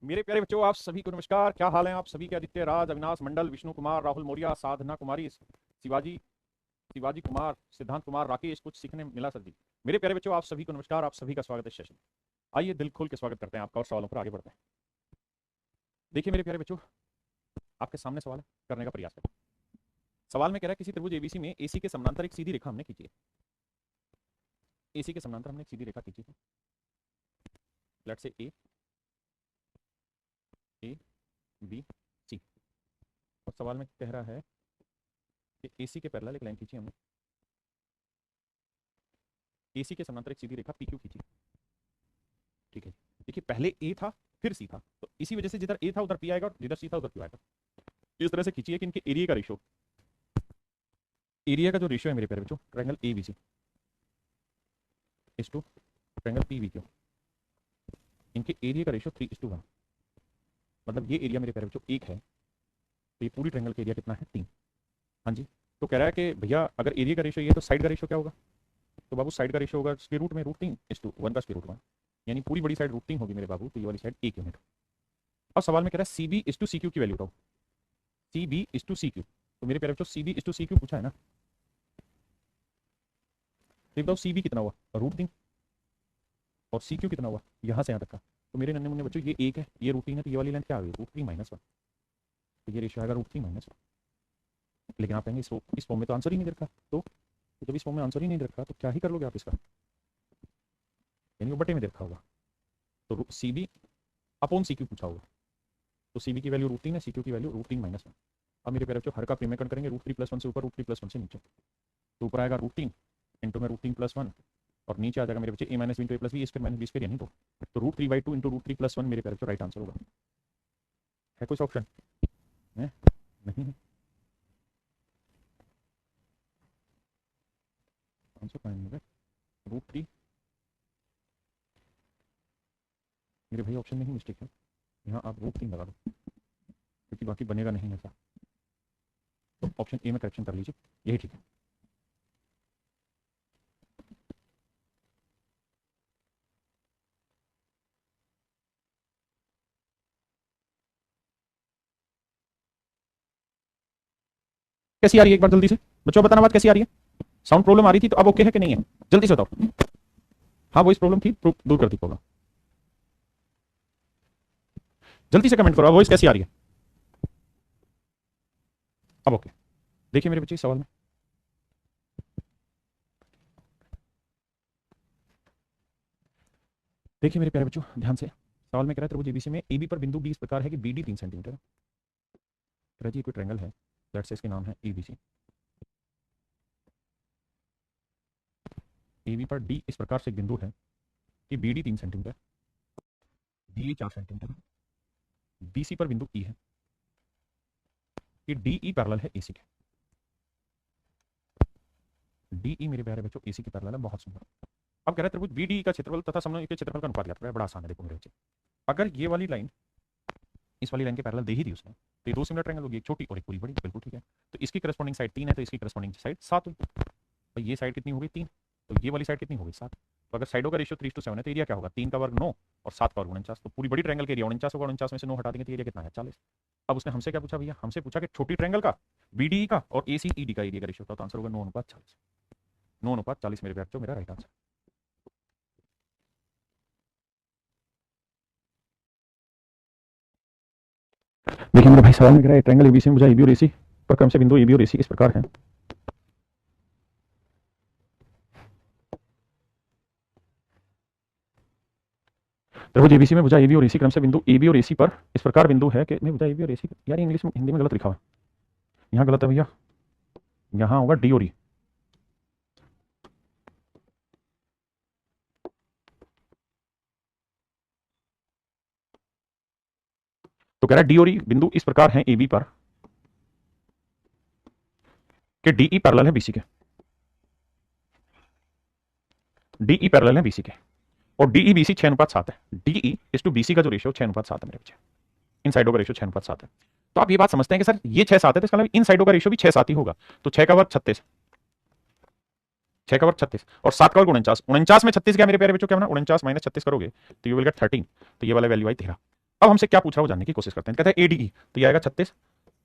मेरे प्यारे बच्चों, आप सभी को नमस्कार। क्या हाल है आप सभी के? आदित्य राज, अविनाश मंडल, विष्णु कुमार, राहुल मौर्य, साधना कुमारी, शिवाजी शिवाजी कुमार, सिद्धांत कुमार, राकेश, कुछ सीखने मिला सर जी। मेरे प्यारे बच्चों, आप सभी को नमस्कार। आप सभी का स्वागत है सेशन। आइए दिल खोल के स्वागत करते हैं आपका और सवालों पर आगे बढ़ते हैं। देखिए मेरे प्यारे बच्चों, आपके सामने सवाल है, करने का प्रयास करें। सवाल में कह रहा है किसी त्रिभुज एबीसी में एसी के समानांतर एक सीधी रेखा हमने खींची है। एसी के समानांतर हमने एक सीधी रेखा खींची है। लेट्स से ए बी सी। और सवाल में कह रहा है कि एसी के पैरेलल एक लाइन खींची हमने। एसी के समानांतर एक सीधी रेखा पी क्यू खींची। ठीक है, देखिए पहले ए था फिर सी था, तो इसी वजह से जिधर ए था उधर पी आएगा और जिधर सी था उधर क्यू आएगा। इस तरह से खींची है कि इनके एरिया का रेशो, एरिया का जो रेशियो है मेरे प्यारे बच्चों, triangle A B C is to triangle P V Q, इनके एरिया का रेशियो 3:1। मतलब ये एरिया मेरे प्यारे बच्चों एक है, तो ये पूरी ट्रायंगल का एरिया कितना है? 3। हाँ जी, तो कह रहा है कि भैया अगर एरिया का रेशियो ये है तो साइड का रेशियो क्या होगा? तो बाबू साइड का रेशियो होगा स्क्वायर रूट में √3:1 का स्क्वायर रूट 1, यानी पूरी बड़ी साइड √3 होगी मेरे बाबू, तो ये वाली साइड 1 यूनिट। अब सवाल में कह रहा है सी बी इस टू सी क्यू की वैल्यू बताओ। सी बी इस टू सी क्यू, तो मेरे प्यारे बच्चों सी बी इस टू सी क्यू पूछा है ना, तो बताओ सी बी कितना हुआ? √3। और सी क्यू कितना हुआ? यहाँ से यहाँ तक का। तो मेरे नन्हे मुन्ने बच्चों ये एक है, ये √3 है, तो ये वाली लेंथ क्या आ गई? √3-1। तो ये रेशियो आएगा √3-1। लेकिन आप कहेंगे इस फॉर्म में तो आंसर ही नहीं रखा। तो जब इस फॉर्म में आंसर ही नहीं रखा तो क्या ही कर लोगे आप इसका? यानी वो बटे में रखा होगा। तो C B upon C Q पूछा होगा, तो सी बी की वैल्यू √3 है, सी क्यू की वैल्यू √3-1। अब मेरे प्यारे बच्चों हर का प्रीमेकन करेंगे, √3+1 से ऊपर, √3+1 से नीचे। तो ऊपर आएगा √3 इंटू में √3+1, और नीचे आ जाएगा मेरे बच्चे a minus into a plus b square minus b square, यानी तो √3/2 इंटू √3+1 मेरे प्यारे बच्चों राइट आंसर होगा। है कुछ ऑप्शन है? नहीं है। आंसर पाएंगे √3। मेरे भाई ऑप्शन में ही मिस्टेक है, यहाँ आप √3 लगा दो क्योंकि बाकी बनेगा नहीं ऐसा। तो ऑप्शन ए में करेक्शन कर लीजिए, यही ठीक है। कैसी आ रही है एक बार जल्दी से बच्चों बताना, बात कैसी आ रही है? साउंड प्रॉब्लम आ रही थी तो अब ओके है कि नहीं है? जल्दी से बताओ। हाँ वॉइस प्रॉब्लम थी, दूर कर दी प्रॉब्लम। जल्दी से कमेंट करो, वॉइस कैसी आ रही है? अब ओके। देखिए मेरे बच्चे सवाल में, देखिए मेरे प्यारे बच्चों ध्यान से, सवाल में कह रहा है त्रिभुज एबीसी में एबी पर बिंदु बी इस प्रकार है कि बीडी 3 सेंटीमीटर है। कह रहा है जी कोई ट्रायंगल है, लेट्स से इसके नाम है एबीसी। एबी पर डी इस प्रकार से एक बिंदु है कि BD 3 centimetre, D 4 centimetre, BC पर बिंदु ई है कि डीई पैरेलल है एसी के। डीई मेरे प्यारे बच्चों एसी के पैरेलल है, बहुत सुंदर। अब कह रहा है त्रिभुज बीडी का क्षेत्रफल तथा समलंब के क्षेत्रफल का अनुपात याद करें। बड़ा आसान है, देखो मेरे बच्चे, अगर ये वाली लाइन इस वाली लाइन के पैरेलल दे ही दी उसने, तो ये दो सिमिलर ट्रायंगल होगी, एक छोटी और एक पूरी बड़ी, बिल्कुल ठीक है। तो इसकी करस्पॉन्डिंग साइड 3 है, तो इसकी करस्पॉन्डिंग साइड 7 हुई। तो ये साइड कितनी हो गई? 3। तो ये वाली साइड कितनी हो गई? 7। तो अगर साइडों का रेशियो 3:7 है तो एरिया क्या होगा? 3 का वर्ग 9 और 7 का वर्ग 49। तो पूरी बड़ी ट्रायंगल के एरिया 49 होगा, 49 में से 9 हटा देंगे तो एरिया कितना है? 40। अब उसने हमसे क्या पूछा भैया? हमसे पूछा कि छोटी ट्रायंगल का बीडीई का और एसीईडी का एरिया का रेशियो, तो आंसर होगा 9:40। 9:40 मेरे बच्चों मेरा राइट आंसर। देखिए मेरे भाई सवाल में कह रहा है ट्रायंगल एबीसी में भुजा एबी और एसी पर क्रम से बिंदु एबी और एसी इस प्रकार है। त्रिभुज एबीसी में भुजा एबी और एसी क्रम से बिंदु एबी और एसी पर इस प्रकार बिंदु है कि भुजा एबी और एसी, यार इंग्लिश में हिंदी में गलत लिखा हुआ है, यहाँ गलत है भैया, यहाँ होगा डी और ई। तो कह रहा है डी और ई बिंदु इस प्रकार हैं एबी पर कि डीई पैरेलल है बीसी के। डीई पैरेलल है बीसी के और डीई बीसी 6:7 है। डीई इस टू बीसी का जो रेशियो 6:7 है मेरे बच्चे, इन साइडों का रेशियो 6:7 है। तो आप ये बात समझते हैं कि सर ये 6:7 है तो इसका मतलब इन साइडों का रेशियो भी 6:7 ही होगा। तो 6 का वर्ग 36, 6 का वर्ग 36 और 7 का वर्ग 49। 49 में 36 क्या मेरे प्यारे बच्चों? क्या बना? 49 माइनस 36 करोगे तो यू विल गेट 13। तो ये वाला वैल्यू आई 13। अब हमसे क्या पूछ रहा है वो जानने की कोशिश करते हैं। कहता है एडीई, तो ये आएगा 36,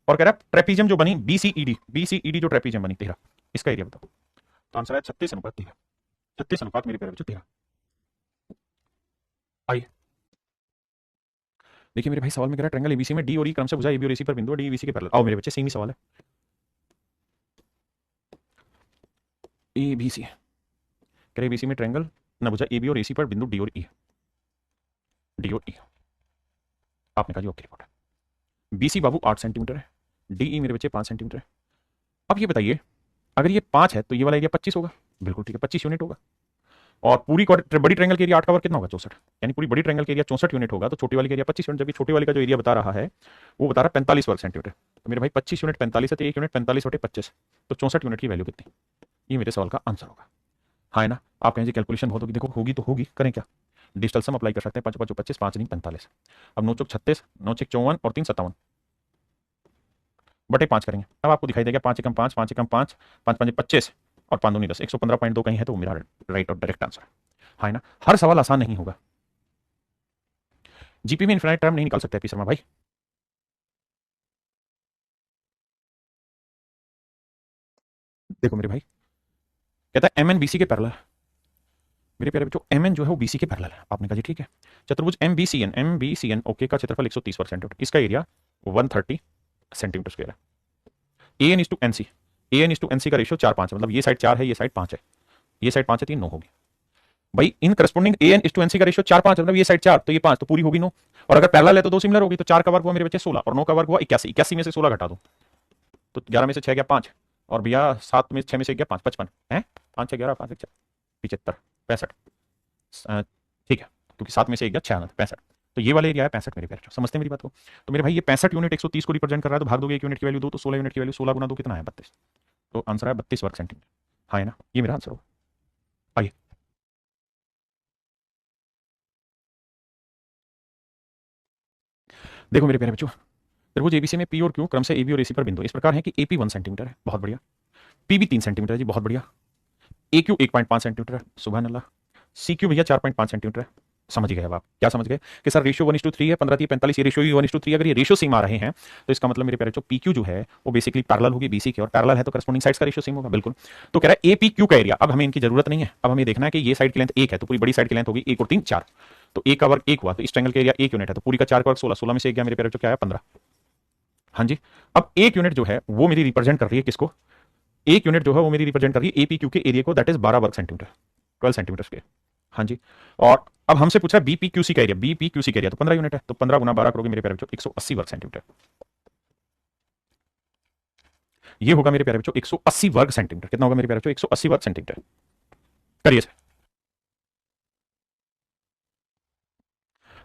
और कह रहा है ट्रेपीजियम जो बनी बीसीईडी जो ट्रेपीजियम बनी 13, इसका एरिया बताओ। तो आंसर है 36:13। 36 मेरे प्यारे बच्चों 13। आइए देखिए मेरे भाई, सवाल में कह रहा है ट्रायंगल एबीसी में डी और ई क्रम से भुजा एबी और एसी पर बिंदु डी बीसी के पैरेलल। आओ मेरे बच्चे, सेम ही सवाल है। एबीसी कह रहे एबीसी में ट्रायंगल ना भुजा एबी और एसी पर बिंदु डी और ई। डी और ई आपने कहा जी ओके रिपोर्ट है। बीसी बाबू 8 सेंटीमीटर है, डीई मेरे बच्चे 5 सेंटीमीटर है। अब ये बताइए, अगर ये 5 है तो ये वाला एरिया 25 होगा। बिल्कुल ठीक है, 25 यूनिट होगा। और पूरी बड़ी ट्रायंगल के एरिया 8 का वर्ग कितना होगा? 64। यानी पूरी बड़ी ट्रायंगल के एरिया 64 यूनिट होगा, तो छोटी वाली के एरिया 25 यूनिट, जबकि छोटी वाली का जो एरिया बता रहा है वो बता रहा है 45 वर्ग सेंटीमीटर। तो मेरे भाई 25 यूनिट 45 है, तो 1 यूनिट 45/25, तो 64 यूनिट की वैल्यू कितनी? ये मेरे सवाल का आंसर होगा। हाँ है ना? आप कहें जी कैलकुलेशन बहुत होगी, देखो होगी तो होगी, करें क्या? डिजिटल सम अप्लाई कर सकते हैं। 5 5 25, 5 नहीं 45। अब 9 चौक 36, 9 6 54 और 3 57 बटे 5 करेंगे। अब आपको दिखाई देगा 5 एकम 5, 5 एकम 5, 5 5 25 और 5 2 10, 115.2 कहीं है, तो वो मेरा राइट और डायरेक्ट आंसर है। हाँ है ना? हर सवाल आसान नहीं होगा। जीपी में इनफिनाइट टर्म नहीं निकाल सकते पी शर्मा भाई। देखो मेरे भाई, कहता है एमएन बीसी के पैरेलल। मेरे प्यारे बच्चों, एमएन जो है वो बीसी के पैरेलल है। आपने कहा जी ठीक है। चतुर्भुज एमबीसीएन ओके का क्षेत्रफल 130 वर्ग सेंटीमीटर, इसका एरिया 130 सेंटीमीटर स्क्वायर है। AN is to NC, AN is to NC का रेशियो 4:5 है, मतलब ये साइड 4 है, ये साइड 5 है, ये साइड 5 है, 3 9 होगी। भाई in corresponding AN is to NC का रेशियो 4:5 मतलब ये साइड 4 तो ये 5, तो पूरी होगी 9। और अगर पैरेलल है तो 2 सिमिलर होगी, तो 4 का वर्ग हुआ मेरे बच्चे 16 और 9 का वर्ग हुआ 81। 81 में से 16 घटा दो तो 11 में से 6 गया 5, और भैया 7 में 6 में से गया 5, 55 है। 5 6 11 5 1 75 65। ठीक है, क्योंकि 7 में से 1 गया 6 65, तो ये वाला एरिया है 65 मेरे प्यारे। समझते हैं मेरी बात को? तो मेरे भाई ये 65 यूनिट 130 को रिप्रेजेंट कर रहा है, तो भाग दोगे 1 यूनिट की वैल्यू 2, तो 16 यूनिट की वैल्यू 16 गुना 2 कितना है? 32। तो आंसर है 32 वर्ग सेंटीमीटर। हाँ है ना? ये मेरा आंसर होगा। आइए देखो मेरे प्यारे बच्चों, त्रिभुज एबीसी में पी और क्यू क्रम से एबी और एसी पर बिंदु इस प्रकार है कि एपी 1 सेंटीमीटर है, बहुत बढ़िया। पीबी 3 सेंटीमीटर है जी, बहुत बढ़िया। ए क्यू 1.5 सेंटीमीटर है, सुबह अल्लाह। सी क्यू भैया 4.5 सेंटीमीटर है। समझ गए? अब आप क्या समझ गए कि सर रेशियो 1:3 है, 15 45, ये रेशियो 1:3। अगर ये रेशियो सेम आ रहे हैं तो इसका मतलब मेरे प्यारे जो पी क्यू जो है वो बेसिकली पैरेलल होगी बीसी के, और पैरेलल है तो करस्पोंडिंग साइड्स का रेशियो सेम होगा। बिल्कुल। तो कह रहा है ए पी क्यू का एरिया, अब हमें इनकी जरूरत नहीं है, अब हमें देखना है कि ये साइड की लेंथ 1 है, तो पूरी बड़ी साइड की लेंथ होगी 1 और 3 4, तो 1 का वर्ग 1 हुआ, तो इस ट्रायंगल का एरिया 1 यूनिट है, तो पूरी का 4 का वर्ग 16, 16 में से 1 गया मेरे प्यारे जो क्या है 15। हाँ जी। अब 1 यूनिट जो है वो मेरी रिप्रेजेंट कर रही है किसको? 1 यूनिट जो है वो मेरी रिप्रेजेंट कर रही है एपी क्यू के एरिया को, दैट इज 12 वर्ग सेंटीमीटर, 12 सेंटीमीटर स्क्वायर। हाँ जी। और अब हमसे पूछा है बीपीक्यूसी का एरिया, बीपीक्यूसी का एरिया तो 15 यूनिट है, तो 15 गुना 12 करोगे मेरे प्यारे बच्चों 180 वर्ग सेंटीमीटर। ये होगा मेरे प्यारे बच्चों 180 वर्ग सेंटीमीटर। कितना होगा मेरे प्यारे बच्चों? 180 वर्ग सेंटीमीटर। करिए सर।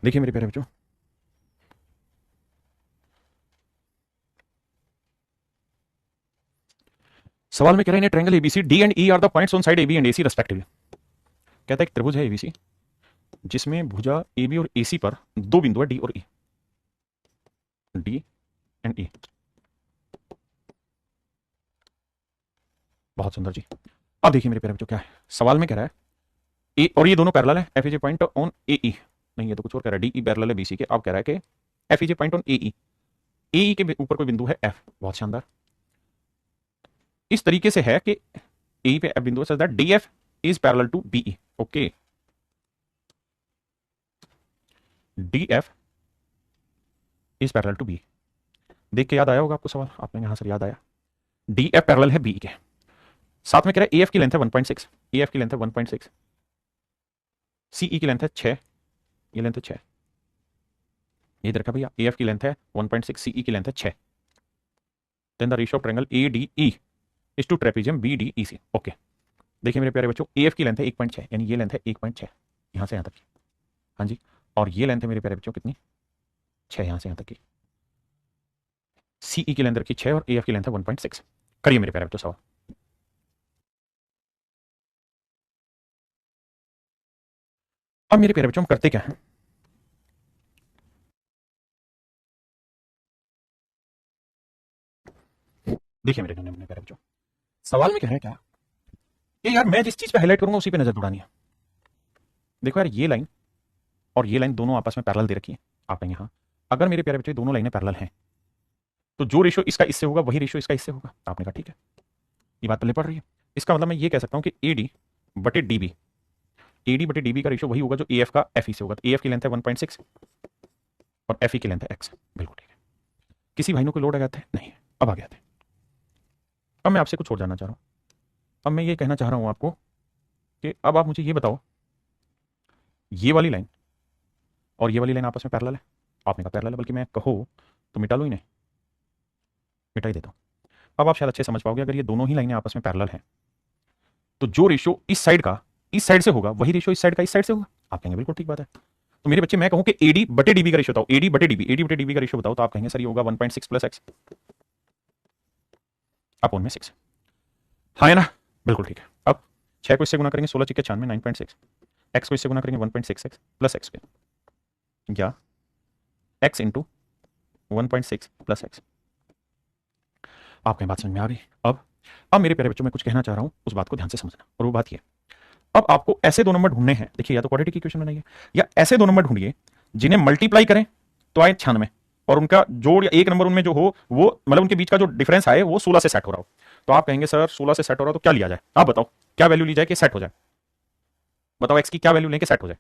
देखिए मेरे प्यारे बच्चों, सवाल में कह रहे हैं triangle ABC D and E are the points on side AB and AC respectively. कहता है एक त्रिभुज है एबीसी जिसमें भुजा एबी और एसी पर दो बिंदु है डी और ई, डी एंड ई। बहुत सुंदर जी। अब देखिए मेरे प्यारे बच्चों क्या है, सवाल में कह रहा है ए और ये दोनों पैरेलल है, F is a point on A E, नहीं ये तो कुछ और कह रहा है, डी ई पैरेलल है बीसी के। अब कह रहा है कि F is a point on A E, A E के ऊपर कोई बिंदु है एफ। बहुत शानदार। इस तरीके से है कि ए पे एफ बिंदु है, such that D F is parallel to B E. Okay, D F is parallel to B. देख के याद आया होगा आपको सवाल, आपने यहां से याद आया, डी एफ पैरेलल है बी के। साथ में कह रहा है ए एफ की लेंथ है 1.6, ए एफ की लेंथ है 1.6, सीई की लेंथ है 6, ये लेंथ है 6, ये इधर का भैया ए एफ की लेंथ है 1.6, सीई की लेंथ है 6। Then the ratio of triangle A D E is to trapezium B D E C. Okay, देखिए मेरे प्यारे बच्चों, ए एफ की लेंथ है 1.6, यानी ये लेंथ है 1.6 यहां से यहां तक की। हाँ जी। और ये लेंथ है मेरे प्यारे बच्चों कितनी? 6 यहां से यहां तक की। सीई की लेंथ रखी 6 और ए एफ की लेंथ है 1.6। करिए मेरे प्यारे बच्चों सवाल। अब मेरे प्यारे बच्चों हम करते क्या है, देखिए मेरे नन्हे मुन्ने प्यारे बच्चों, सवाल में कह रहे हैं क्या कि यार मैं जिस चीज पे हाईलाइट करूंगा उसी पे नजर दौड़ानी है। देखो यार, ये लाइन और ये लाइन दोनों आपस में पैरेलल दे रखी है। आप यहां अगर मेरे प्यारे बच्चे दोनों लाइनें पैरेलल हैं तो जो रेशियो इसका इससे होगा वही रेशियो इसका इससे होगा। आपने कहा ठीक है, ये बात पहले पढ़ रही है। इसका मतलब मैं ये कह सकता हूं कि एडी बटे डीबी, एडी बटे डीबी का रेशियो वही होगा जो एएफ का एफई से होगा। तो एएफ की लेंथ है 1.6 और एफई की लेंथ है एक्स। बिल्कुल ठीक है। किसी भाई ने कोई लोड आ गया थे? नहीं, अब आ गया थे। अब मैं आपसे कुछ और जानना चाह रहा हूं। अब मैं ये कहना चाह रहा हूं आपको कि अब आप मुझे ये बताओ, ये वाली लाइन और ये वाली लाइन आपस में पैरेलल है? आपने कहा पैरेलल है, बल्कि मैं कहो तो मिटा लो इन्हें, मिटा ही देता हूं। अब आप शायद अच्छे समझ पाओगे, अगर ये दोनों ही लाइनें आपस में पैरेलल हैं तो जो रेशियो इस साइड का इस साइड से होगा वही रेशियो इस साइड का इस साइड से होगा। आप कहेंगे बिल्कुल ठीक बात है। तो मेरे बच्चे मैं कहूं कि एडी बटे डीबी का रेशियो बताओ, एडी बटे डीबी का रेशियो बताओ, तो आप कहेंगे सर ये होगा 1.6 प्लस एक्स अपॉन में 6। हाँ है ना? बिल्कुल ठीक है। अब 6 को इससे गुना करेंगे 16 चिक्के 96 9.6, एक्स को इससे गुना करेंगे 1.6 एक्स प्लस एक्स स्क्वायर, या एक्स इंटू 1.6 प्लस एक्स। आपको बात समझ में आ गई? अब मेरे प्यारे बच्चों मैं कुछ कहना चाह रहा हूं, उस बात को ध्यान से समझना। और वो बात ये, अब आपको ऐसे दो नंबर ढूंढने हैं। देखिए, या तो क्वाड्रेटिक इक्वेशन बनाइए या ऐसे दो नंबर ढूंढिए जिन्हें मल्टीप्लाई करें तो आए 96 और उनका जोड़ या एक नंबर उनमें जो हो वो मतलब उनके बीच का जो डिफरेंस आए वो 16 से सेट हो रहा हो। तो आप कहेंगे सर 16 से सेट हो रहा हो तो क्या लिया जाए? आप बताओ क्या वैल्यू ली जाए कि सेट हो जाए? बताओ एक्स की क्या वैल्यू लेके सेट हो जाए?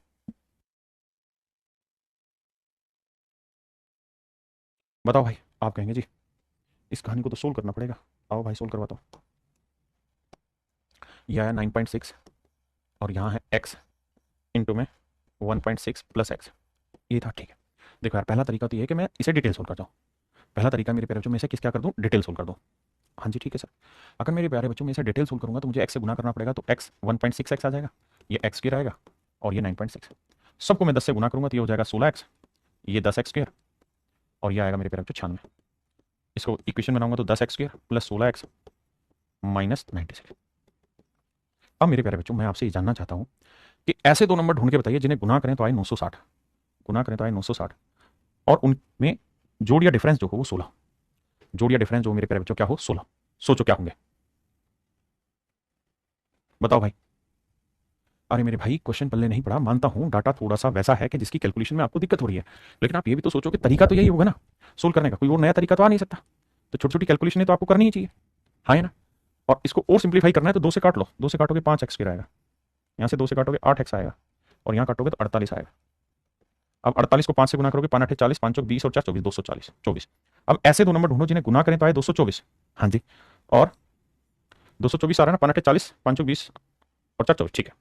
बताओ भाई। आप कहेंगे जी इस कहानी को तो सोल्व करना पड़ेगा। आओ भाई सोल्व करवाता हूं। यह है 9.6 और यहां है x इंटू में 1.6 प्लस एक्स। ये था ठीक है। देखो यार, पहला तरीका तो ये है कि मैं इसे डिटेल सोल्व करता हूँ। पहला तरीका मेरे प्यारे बच्चों में इसे किस क्या कर दूँ? डिटेल सोल्व कर दूँ। हाँ जी ठीक है सर। अगर मेरे प्यारे बच्चों में इसे डिटेल सोल्व करूँगा तो मुझे x से गुना करना पड़ेगा, तो x 1.6 एक्स आ जाएगा, ये x की रहेगा और ये 9.6। सबको मैं 10 से गुना करूँगा तो ये हो जाएगा 16x, ये 10x स्क्वायर और ये आएगा मेरे प्यारे बच्चों 96। इसको इक्वेशन बनाऊंगा तो 10x square plus 16x minus 96। अब मेरे प्यारे बच्चों मैं आपसे ये जानना चाहता हूँ कि ऐसे दो नंबर ढूंढ के बताइए जिन्हें गुना करें तो आए 960, गुना करें तो आए 960 और उनमें जोड़ या डिफरेंस जो हो वो 16, जोड़ या डिफरेंस जो मेरे प्यारे बच्चों क्या हो 16। सोचो क्या होंगे? बताओ भाई। अरे मेरे भाई क्वेश्चन पल्ले नहीं पड़ा, मानता हूं डाटा थोड़ा सा वैसा है कि जिसकी कैलकुलेशन में आपको दिक्कत हो रही है, लेकिन आप ये भी तो सोचो कि तरीका तो यही होगा ना सोल्व करने का, कोई और नया तरीका तो आ नहीं सकता। तो छोटी छोटी कैलकुलेशन तो आपको करनी ही चाहिए, हाँ है ना? और इसको और सिंप्लीफाई करना है तो 2 से काट लो, 2 से काटोगे 5x फिर आएगा, यहाँ से 2 से काटोगे 8x आएगा और यहाँ काटोगे तो 48 आएगा। अब 48 को 5 से गुना करोगे 5 8 40, 5 20 और 4 24, 240 24। अब ऐसे दो नंबर ढूंढो जिन्हें गुना करें तो आए 224। हाँ जी, और 224 आ रहा है ना, 5 8 40, 5 20 और 4 24। ठीक है,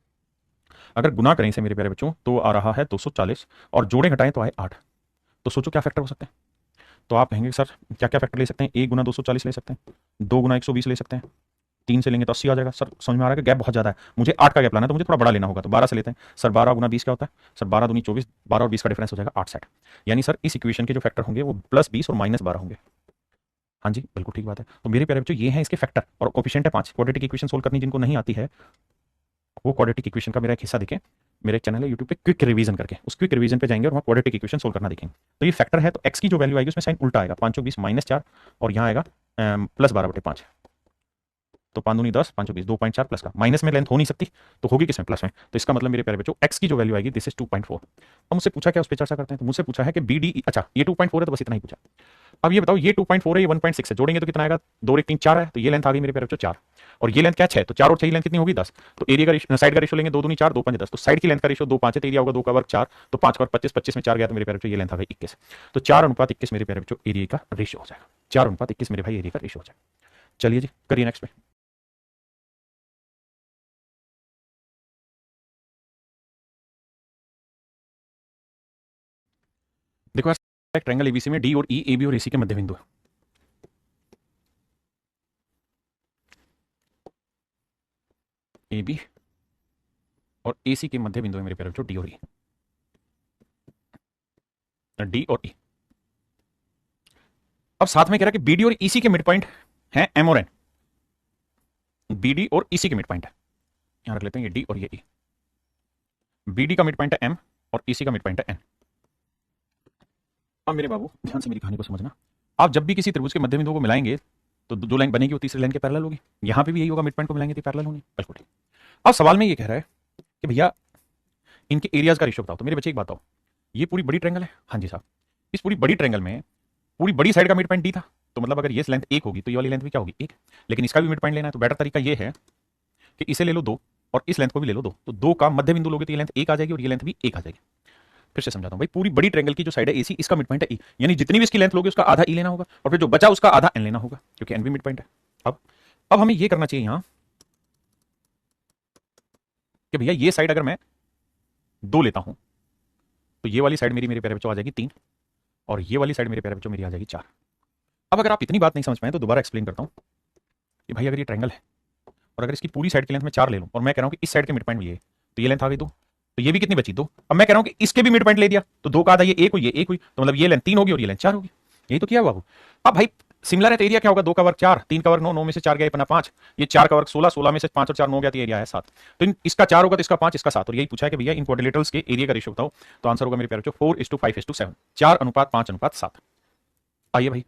अगर गुना करें इसे मेरे प्यारे बच्चों तो आ रहा है 240 और जोड़े घटाएं तो आए 8। तो सोचो क्या फैक्टर हो सकते हैं? तो आप कहेंगे सर क्या क्या फैक्टर ले सकते हैं? 1 गुना 240 ले सकते हैं, 2 गुना 120 ले सकते हैं, 3 से लेंगे तो 80 आ जाएगा। सर समझ में आ रहा है कि गैप बहुत ज़्यादा है, मुझे 8 का गैप लाना है तो मुझे थोड़ा बड़ा लेना होगा, तो 12 से लेते हैं। सर 12 गुना 20 क्या होता है? सर 12 दूनी 24, 12 और 20 का डिफरेंस हो जाएगा 8 सेट। यानी सर इस इक्वेशन के जो फैक्टर होंगे वो प्लस 20 और माइनस 12 होंगे। हाँ जी बिल्कुल ठीक बात है। तो मेरे प्यारे बच्चों ये हैं इसके फैक्टर और कोफिशिएंट है 5। क्वाड्रेटिक इक्वेशन सोल्व करनी जिनको नहीं आती है वो क्वाड्रेटिक इक्वेशन का मेरा एक हिस्सा देखें, मेरे एक चैनल है यूट्यूब पे क्विक रिवीजन करके, उस क्विक रिवीजन पे जाएंगे और वहाँ क्वाड्रेटिक इक्वेशन सोल्व करना देखेंगे। तो ये फैक्टर है तो x की जो वैल्यू आएगी उसमें साइन उल्टा आएगा, 5 20 माइनस 4 और यहाँ आएगा प्लस 12/5। तो 5 दूनी 10, 5 20, 2.4 प्लस का, माइनस में लेंथ हो नहीं सकती तो होगी किसमें? प्लस में। तो इसका मतलब मेरे प्यारे बच्चों x की जो वैल्यू आएगी दिस इज 2.4। अब मुझसे पूछा क्या, उस पर चर्चा करते हैं। तो मुझसे पूछा है कि BD, अच्छा ये 2.4 है तो बस इतना ही पूछा। अब ये बताओ ये 2.4 है ये 1.6 है, जोड़ेंगे तो कितना आएगा? 2 1 3 4 है, तो ये लेंथ आ गई मेरे प्यारे बच्चों 4 और ये लेंथ क्या 6, तो 4 और 6 लेंथ कितनी होगी 10। तो एरिया का साइड का रेशियो लेंगे 2 दूनी 4, 2 5 10, तो साइड की लेंथ का रेशियो 2 5 है, तो एरिया होगा 2 का वर्ग 4, तो 5 और 25, 25 में 4 गया तो मेरे प्यारे बच्चों ये लेंथ आ गई 21। तो 4:21 मेरे प्यारे बच्चों एरिया का रेशियो हो जाएगा, 4:21 मेरे भाई एरिया का रेशियो हो जाएगा। चलिए जी करिए नेक्स्ट पे। देखो यार ट्रायंगल एबीसी में डी और ई, ए बी और एसी के मध्य बिंदु है। ए बी और एसी के मध्य बिंदु है मेरे प्यारे बच्चों डी और ई, डी और ई। अब साथ में कह रहा है कि बीडी और ईसी के मिड पॉइंट है एम और एन, बीडी और ईसी के मिड पॉइंट है, यहां रख लेते हैं ये डी और ये ई। बीडी का मिड पॉइंट है एम और ईसी का मिड पॉइंट है एन। अब मेरे बाबू ध्यान से मेरी कहानी को समझना, आप जब भी किसी त्रिभुज के मध्य बिंदुओं को मिलाएंगे तो जो लाइन बनेगी वो तीसरी लाइन के पैरेलल होगी, यहां पे भी यही होगा, मिड पॉइंट को मिलाएंगे तो पैरेलल होंगे। बिल्कुल ठीक। अब सवाल में ये कह रहा है कि भैया इनके एरियाज का रेशियो बताओ। तो मेरे बच्चे एक बात बताओ, ये पूरी बड़ी ट्रायंगल है, हाँ जी साहब, इस पूरी बड़ी ट्रायंगल में पूरी बड़ी साइड का मिड पॉइंट डी था, तो मतलब अगर ये लेंथ एक होगी तो ये वाली लेंथ भी क्या होगी एक, लेकिन इसका भी मिड पॉइंट लेना है तो बेटर तरीका ये है कि इसे ले लो दो और इस लेंथ को भी ले लो दो, तो दो का मध्य बिंदु लोगे तो ये लेंथ एक आ जाएगी और ये लेंथ भी एक आ जाएगी। फिर से समझाता हूं भाई, पूरी बड़ी ट्रायंगल की जो साइड है एसी, इसका मिड पॉइंट है ई, यानी जितनी भी इसकी लेंथ लोगे उसका आधा ई लेना होगा और फिर जो बचा उसका आधा एन लेना होगा, क्योंकि एन भी मिड पॉइंट है। अब हमें ये करना चाहिए यहां कि भैया ये साइड अगर मैं दो लेता हूं तो ये वाली साइड मेरे प्यारे बच्चों आ जाएगी तीन और ये वाली साइड मेरे प्यारे बच्चों मेरी आ जाएगी चार। अब अगर आप इतनी बात नहीं समझ पाए तो दोबारा एक्सप्लेन करता हूं कि भाई अगर ये ट्रायंगल है और अगर इसकी पूरी साइड की लेंथ में चार ले लूं और मैं कह रहा हूं कि इस साइड के मिड पॉइंट भी ये, तो ये लेंथ आ गई दो, तो ये भी कितनी बची दो। अब मैं कह रहा हूं कि इसके भी मिड पॉइंट ले दिया तो दो का आधा ये एक हुई, ये एक हुई, तो मतलब ये लेंथ तीन होगी और ये लेंथ चार होगी। यही तो किया हुआ। अब भाई सिमिलर है तो एरिया क्या होगा, दो का वर्ग चार, तीन का वर्ग नौ, नौ में से चार गया अपना पांच, ये चार का वर्ग सोलह, सोलह में से पांच और चार नौ गया तो एरिया है सात। तो इसका चार होगा तो इसका पांच, इसका सात, और यही पूछा है कि भैया इन क्वाड्रिलेटरल्स के एरिया का रेशियो बताओ, तो आंसर होगा मेरे प्यारे बच्चों 4:5:7, 4:5:7। आइए भाई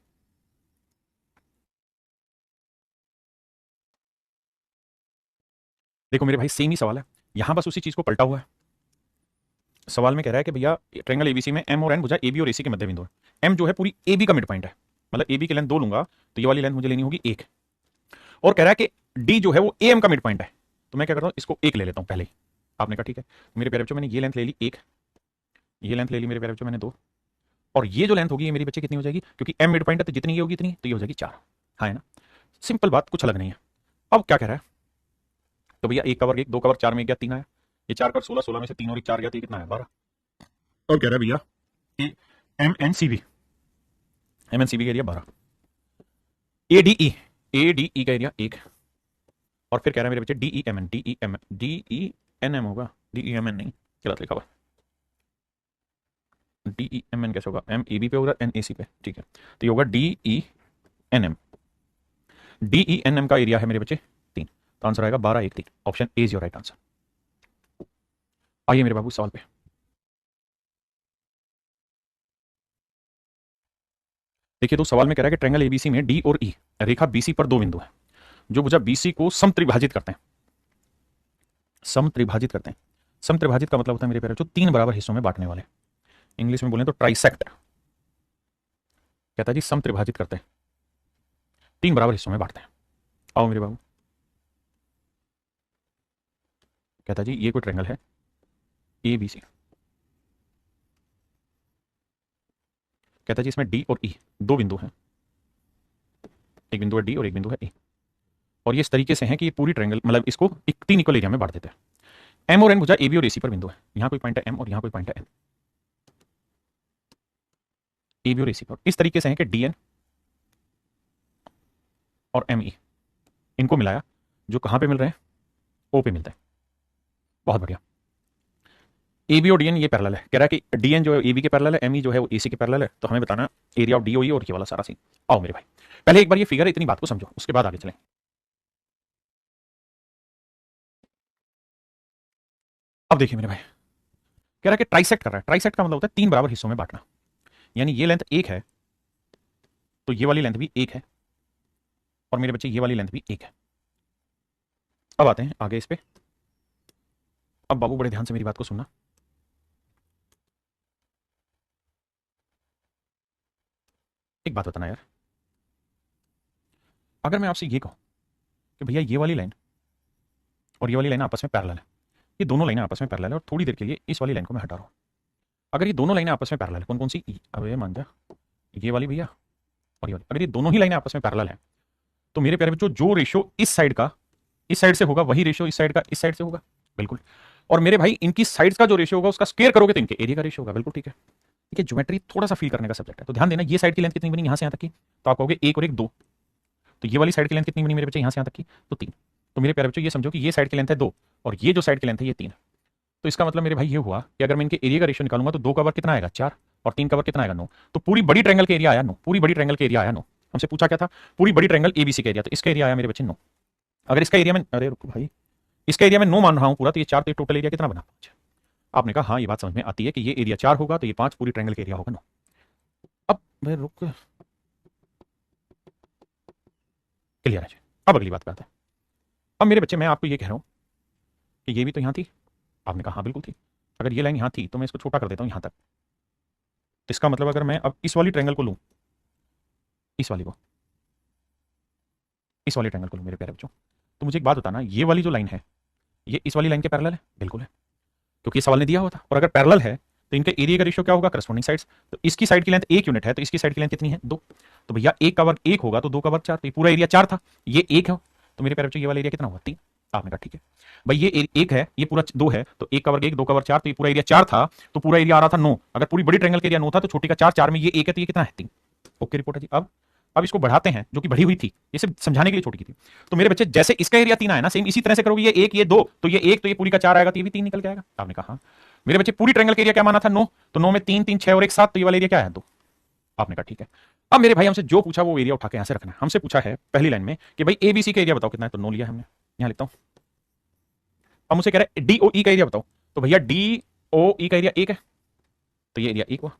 देखो मेरे भाई सेम ही सवाल है, यहां बस उसी चीज को पलटा हुआ है। सवाल में कह रहा है कि भैया ट्रायंगल एबीसी में एम और एन भुजा एबी और एसी के मध्य बिंदु है। एम जो है पूरी एबी का मिड पॉइंट है, मतलब एबी की लेंथ दो लूंगा तो ये वाली लेंथ मुझे लेनी होगी एक, और कह रहा है कि डी जो है वो एम का मिड पॉइंट है, तो मैं क्या करता हूं इसको एक ले लेता हूं पहले ही। आपने कहा ठीक है, मेरे प्यारे बच्चों मैंने ये लेंथ ले ली एक, ये लेंथ ले ली मेरे प्यारे बच्चों मैंने दो, और ये जो लेंथ होगी ये मेरी बच्चे कितनी हो जाएगी, क्योंकि एम मिड पॉइंट है तो जितनी ये होगी इतनी, तो ये हो जाएगी चार। हाँ है ना, सिंपल बात, कुछ अलग नहीं है। अब क्या कह रहा है, तो भैया एक का वर्ग एक, दो का वर्ग चार में एक गया तीन आया, ये चार का सोलह, सोलह में से तीन और एक चार गया तो ये कितना है 12। और कह रहा है भैया कि M N C B, M N C B का area 12, A D E, A D E का एरिया एक, और फिर कह रहा है मेरे बच्चे D E M N, D E M N, D E N M होगा, डी ई एम एन नहीं, गलत लिखा हुआ, डी ई एम एन कैसे होगा, एम ए बी पे होगा एन ए सी पे, ठीक है, तो ये होगा D E N M, D E N M का एरिया है मेरे बच्चे तीन, तो आंसर आएगा 12 1 3, option A is your right answer. आइए मेरे बाबू सवाल पे, देखिए तो सवाल में कह रहा है कि ट्रायंगल एबीसी में डी और ई रेखा बीसी पर दो बिंदु है जो भुजा बीसी को समत्रिभाजित करते हैं, समत्रिभाजित करते हैं। समत्रिभाजित का मतलब होता है मेरे प्यारे जो तीन बराबर हिस्सों में बांटने वाले, इंग्लिश में बोले तो ट्राइसेक्ट, कहता है जी समत्रिभाजित करते हैं, तीन बराबर हिस्सों में बांटते हैं। आओ मेरे बाबू, कहता है जी ये कोई ट्रायंगल है ए बी सी, कहता है जी इसमें डी और ई दो बिंदु हैं, एक बिंदु है डी और एक बिंदु है ए, और ये इस तरीके से है कि ये पूरी ट्रायंगल मतलब इसको एक तीन इक्वल एरिया में बांट देते हैं। एम और एन भुजा ए बी और ए सी पर बिंदु है, यहां कोई पॉइंट है एम और यहां कोई पॉइंट है एन, ए बी और ए सी पर इस तरीके से है कि डी एन और एम ई इनको मिलाया जो कहां पे मिल रहे हैं, ओ पे मिलते हैं। बहुत बढ़िया, ए बी और डीएन ये पैरेलल है, कह रहा है कि डीएन जो है ए बी के पैरेलल है, एम ई जो है वो ए सी के पैरेलल है, तो हमें बताना एरिया ऑफ डी ओ ई और ये वाला सारा सीन। आओ मेरे भाई पहले एक बार ये फिगर है इतनी बात को समझो उसके बाद आगे चलें। अब देखिए मेरे भाई कह रहा है कि ट्राइसेक्ट कर रहा है, ट्राइसेक्ट का मतलब होता है तीन बराबर हिस्सों में बांटना, यानी ये लेंथ एक है तो ये वाली लेंथ भी एक है और मेरे बच्चे ये वाली लेंथ भी एक है। अब आते हैं आगे इस पे, अब बाबू बड़े ध्यान से मेरी बात को सुनना, एक बात बताना यार, अगर मैं आपसे ये कहूं कि भैया ये वाली लाइन और ये वाली लाइन आपस में पैरेलल है, ये दोनों लाइनें आपस में पैरेलल है और थोड़ी देर के लिए इस वाली लाइन को मैं हटा रहा हूं, अगर ये दोनों लाइनें आपस में पैरेलल है, कौन कौन सी, अबे मान जा ये वाली भैया और ये वाली, अगर ये दोनों ही लाइनें आपस में पैरेलल है तो मेरे प्यारे बच्चों जो रेशियो इस साइड का इस साइड से होगा वही रेशियो इस साइड का इस साइड से होगा, बिल्कुल। और मेरे भाई इनकी साइड्स का जो रेशियो होगा उसका स्क्वायर करोगे तो इनके एरिया का रेशियो होगा, बिल्कुल ठीक है। ठीक है, ज्योमेट्री थोड़ा सा फील करने का सब्जेक्ट है, तो ध्यान देना ये साइड की लेंथ कितनी बनी यहां से यहां तक की, तो आप कहोगे एक और एक दो, तो ये वाली साइड की लेंथ कितनी बनी मेरे बच्चे यहां से यहां तक की, तो तीन, तो मेरे प्यारे बच्चों ये समझो कि ये साइड की लेंथ है दो और ये जो साइड की लेंथ है ये तीन, तो इसका मतलब मेरे भाई ये हुआ कि अगर मैं इनके एरिया का रेशियो निकालूंगा तो दो का वर्ग कितना आएगा चार और तीन का वर्ग कितना आएगा नौ, तो पूरी बड़ी ट्रायंगल के एरिया आया नौ, पूरी बड़ी ट्रायंगल के एरिया आया नौ। हमसे पूछा क्या था, पूरी बड़ी ट्रायंगल एबीसी का एरिया, तो इसका एरिया आया मेरे बच्चे नौ। अगर इसका एरिया में, अरे रुको भाई, इसका एरिया में नौ मान रहा हूं पूरा, तो ये चार, तो टोटल एरिया कितना बना पांच। आपने कहा हाँ ये बात समझ में आती है कि ये एरिया चार होगा तो ये पांच पूरी ट्रायंगल का एरिया होगा नौ। अब भाई रुक, क्लियर है जी। अब अगली बात करते हैं। अब मेरे बच्चे मैं आपको ये कह रहा हूं कि ये भी तो यहां थी, आपने कहा हाँ बिल्कुल थी, अगर ये लाइन यहां थी तो मैं इसको छोटा कर देता हूं यहां तक, तो इसका मतलब अगर मैं अब इस वाली ट्रायंगल को लूं, इस वाली को, इस वाली ट्रायंगल को लूं मेरे प्यारे बच्चों, तो मुझे एक बात बताना, ये वाली जो लाइन है ये इस वाली लाइन के पैरेलल है? बिल्कुल है, क्योंकि ये सवाल ने दिया हुआ था। और अगर पैरेलल है तो इनके एरिया का रेशियो क्या होगा? Corresponding sides. तो इसकी साइड की लेंथ 1 यूनिट है, तो इसकी साइड की लेंथ कितनी है? 2। तो भैया 1 का वर्ग 1 होगा तो 2 का वर्ग 4, तो ये पूरा एरिया 4 था, ये 1 है, तो मेरे प्यारे बच्चों ये वाला एरिया कितना हुआ? 3। आपने कहा ठीक है भाई, ये 1 है, ये पूरा 2 है, तो 1 का वर्ग 1, 2 का वर्ग 4, तो ये पूरा एरिया 4 था, तो पूरा एरिया आ रहा था 9। अगर पूरी बड़ी ट्रायंगल के एरिया 9 था तो छोटी का 4, 4 में ये 1 है, तो ये कितना है? 3। ओके रिपोर्ट है जी। अब इसको बढ़ाते हैं, जो कि बढ़ी हुई थी, ये सिर्फ समझाने के लिए छोटी की थी। तो मेरे बच्चे जैसे इसका एरिया 3 आया ना, सेम इसी तरह से करोगे, ये 1, ये 2, तो ये 1, तो ये पूरी का 4 आएगा, तो ये भी 3 निकल के आएगा। आपने कहा हाँ। मेरे बच्चे पूरी ट्रायंगल के एरिया क्या माना था? 9, तो 9 में 3, 3, 6 और 1, 7, तो ये वाला एरिया क्या है? 2। आपने कहा ठीक है। अब मेरे भाई हमसे जो पूछा वो एरिया उठा के यहां से रखना है। हमसे पूछा है पहली लाइन में कि भाई एबीसी का एरिया बताओ कितना है, तो 9 लिया हमने, यहां लिखता हूं। अब मुझसे कह रहा है डीओई का एरिया बताओ, तो भैया डीओई का एरिया 1 है, तो ये एरिया 1 हुआ।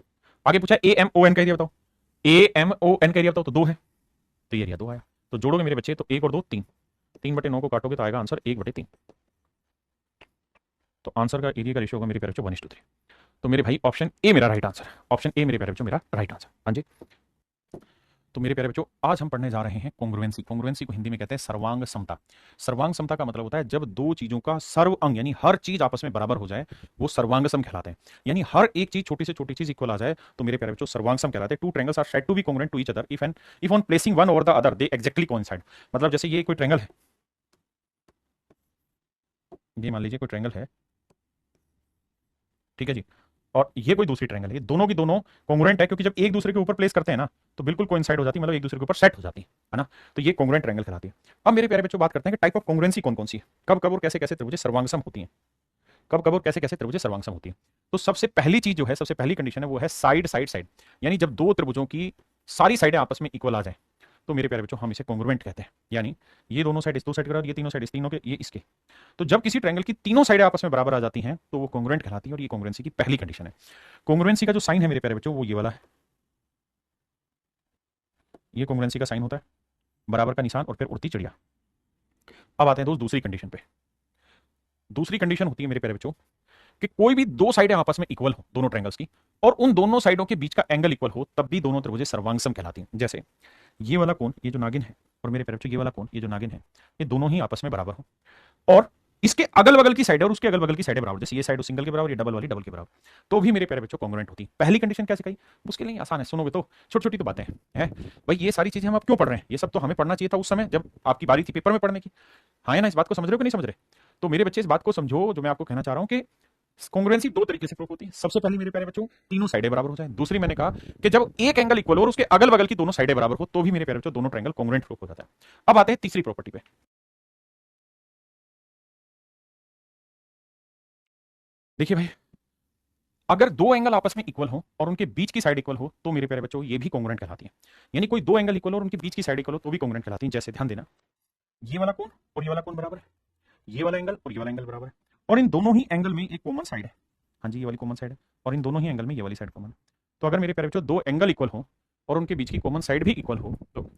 आगे पूछा एएमओएन का एरिया बताओ, एएमओएन का एरिया बताओ, तो 2 है, तो ये एरिया 2 आया। तो जोड़ोगे मेरे बच्चे, तो 1 और 2 3, 3/9 को काटोगे तो आएगा आंसर 1/3। तो आंसर का एरिया का रेशियो होगा मेरे प्यारे बच्चों 1:3। तो मेरे भाई ऑप्शन ए मेरा राइट आंसर, ऑप्शन ए मेरे प्यारे बच्चों मेरा राइट आंसर। हाँ जी। तो मेरे प्यारे बच्चों आज हम पढ़ने जा रहे हैं कॉन्ग्रुएंसी। कॉन्ग्रुएंसी को हिंदी में कहते हैं सर्वांग समता। सर्वांग समता का मतलब होता है जब दो चीजों का सर्व अंग यानी हर चीज आपस में बराबर हो जाए, वो सर्वांग सम कहलाते हैं। यानी हर एक चीज छोटी से छोटी चीज इक्वल आ जाए तो मेरे प्यारे बच्चों सर्वांग सम कहलाते हैं। Two triangles are said to be congruent to each other if on placing one over the other they exactly coincide. मतलब जैसे ये कोई ट्रायंगल है, ये मान लीजिए कोई ट्रायंगल है, ठीक है जी, और ये कोई दूसरी ट्रायंगल है, ये दोनों की दोनों कॉन्ग्रुएंट है, क्योंकि जब एक दूसरे के ऊपर प्लेस करते हैं ना तो बिल्कुल कोइंसाइड हो जाती है, मतलब एक दूसरे के ऊपर सेट हो जाती है ना। तो ये कॉन्ग्रुएंट ट्रायंगल कहलाती है। अब मेरे प्यारे बच्चों बात करते हैं कि टाइप ऑफ कॉन्ग्रुएंसी कौन कौन सी है, कब कब और कैसे कैसे त्रिभुजें सर्वांगसम होती हैं, कब कब और कैसे कैसे त्रिभुजें सर्वांगसम होती है। तो सबसे पहली चीज जो है, सबसे पहली कंडीशन है वो है साइड साइड साइड, यानी जब दो त्रिभुजों की सारी साइडें आपस में इक्वल आ जाए तो मेरे प्यारे बच्चों हम इसे कॉन्ग्रुएंट कहते हैं। यानी ये दोनों साइड इस दो साइड के बराबर, ये तीनों साइड इस तीनों के, ये इसके। तो जब किसी ट्रायंगल की तीनों साइडें आपस में बराबर आ जाती हैं तो वो कॉन्ग्रुएंट कहलाती है, और ये कॉन्ग्रुएंसी की पहली कंडीशन है। कॉन्ग्रुएंसी का जो साइन है मेरे प्यारे बच्चों वो ये वाला है, ये कॉन्ग्रुएंसी का साइन होता है, बराबर का निशान और फिर उड़ती चिड़िया। अब आते हैं दोस्त दूसरी कंडीशन पे। दूसरी कंडीशन होती है मेरे प्यारे बच्चों कि कोई भी दो साइडें आपस में इक्वल हो, दोनों ट्रायंगल्स की, और उन दोनों साइडों के बीच का एंगल इक्वल हो, तब भी दोनों त्रिभुजें सर्वांगसम कहलाती हैं। जैसे ये वाला कोण, ये जो नागिन है, और मेरे प्यारे बच्चों ये वाला कोण, ये जो नागिन है, ये दोनों ही आपस में बराबर हो, और इसके अगल बगल की साइड और उसके अगल बगल की साइड बराबर, जैसे ये साइड सिंगल के बराबर, ये डबल वाली डबल के बराबर, तो भी मेरे प्यारे बच्चों कॉन्ग्रुएंट होती है। पहली कंडीशन क्या सिखाई, उसके लिए आसान है, सुनोगे तो छोटी छोटी तो बातें हैं भाई, ये सारी चीजें हम अब क्यों पढ़ रहे हैं, ये सब तो हमें पढ़ना चाहिए था उस समय जब आपकी बारी थी पेपर में पढ़ने की। हाँ या ना, इस बात को समझ रहे हो कि नहीं समझ रहे? तो मेरे बच्चे इस बात को समझो जो मैं आपको कहना चाह रहा हूं कि कॉन्ग्रुएंसी दो तरीके से प्रूफ होती है। सबसे पहले मेरे प्यारे बच्चों तीनों साइडें बराबर हो जाए, दूसरी मैंने कहा कि जब एक एंगल इक्वल हो और उसके अगल बगल की दोनों साइडें बराबर हो, तो भी मेरे प्यारे बच्चों दोनों ट्रायंगल कॉन्ग्रुएंट प्रूफ हो जाता है। अब आते हैं तीसरी प्रॉपर्टी पे। देखिए भाई, अगर दो एंगल आपस में इक्वल हो और उनके बीच की साइड इक्वल हो तो मेरे प्यारे बच्चों ये भी कॉन्ग्रुएंट कहलाती है। यानी कोई दो एंगल इक्वल हो और उनके बीच की साइड इक्वल हो तो भी कॉन्ग्रुएंट कहलाती है। जैसे ध्यान देना, ये वाला कोण और ये वाला कोण बराबर है, ये वाला एंगल और ये वाला एंगल बराबर है, और इन दोनों ही एंगल में एक कॉमन साइड है। हाँ जी, ये वाली कॉमन साइड है, और इन दोनों ही एंगल में ये वाली साइड कॉमन है। तो अगर मेरे प्यारे बच्चों दो एंगल इक्वल हो और उनके बीच की कॉमन साइड भी इक्वल हो तो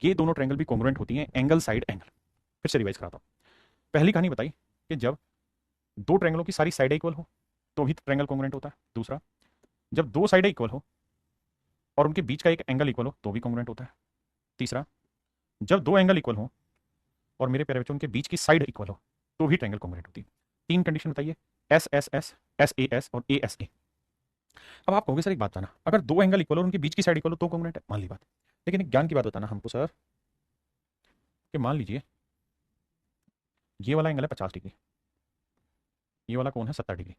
ये दोनों ट्रायंगल भी कॉन्ग्रुएंट होती हैं, एंगल साइड एंगल। फिर से रिवाइज कराता हूँ। पहली कहानी बताई कि जब दो ट्रायंगलों की सारी साइडें इक्वल हो तो भी ट्रायंगल कॉन्ग्रुएंट होता है। दूसरा, जब दो साइडें इक्वल हो और उनके बीच का एक एंगल इक्वल हो तो भी कॉन्ग्रुएंट होता है। तीसरा, जब दो एंगल इक्वल हो और मेरे प्यारे बच्चों उनके बीच की साइड इक्वल हो तो भी ट्रायंगल कॉन्ग्रुएंट होती है। तीन कंडीशन बताइए, S S S, S A S और ए एस ए। अब आप कहोगे सर एक बात बताना, अगर दो एंगल इक्वल और उनके बीच की साइड इक्वल हो तो कॉन्ग्रुएंट है, मान ली बात। लेकिन एक ज्ञान की बात बताना हमको सर, कि मान लीजिए ये वाला एंगल है 50 डिग्री, ये वाला कोण है 70 डिग्री,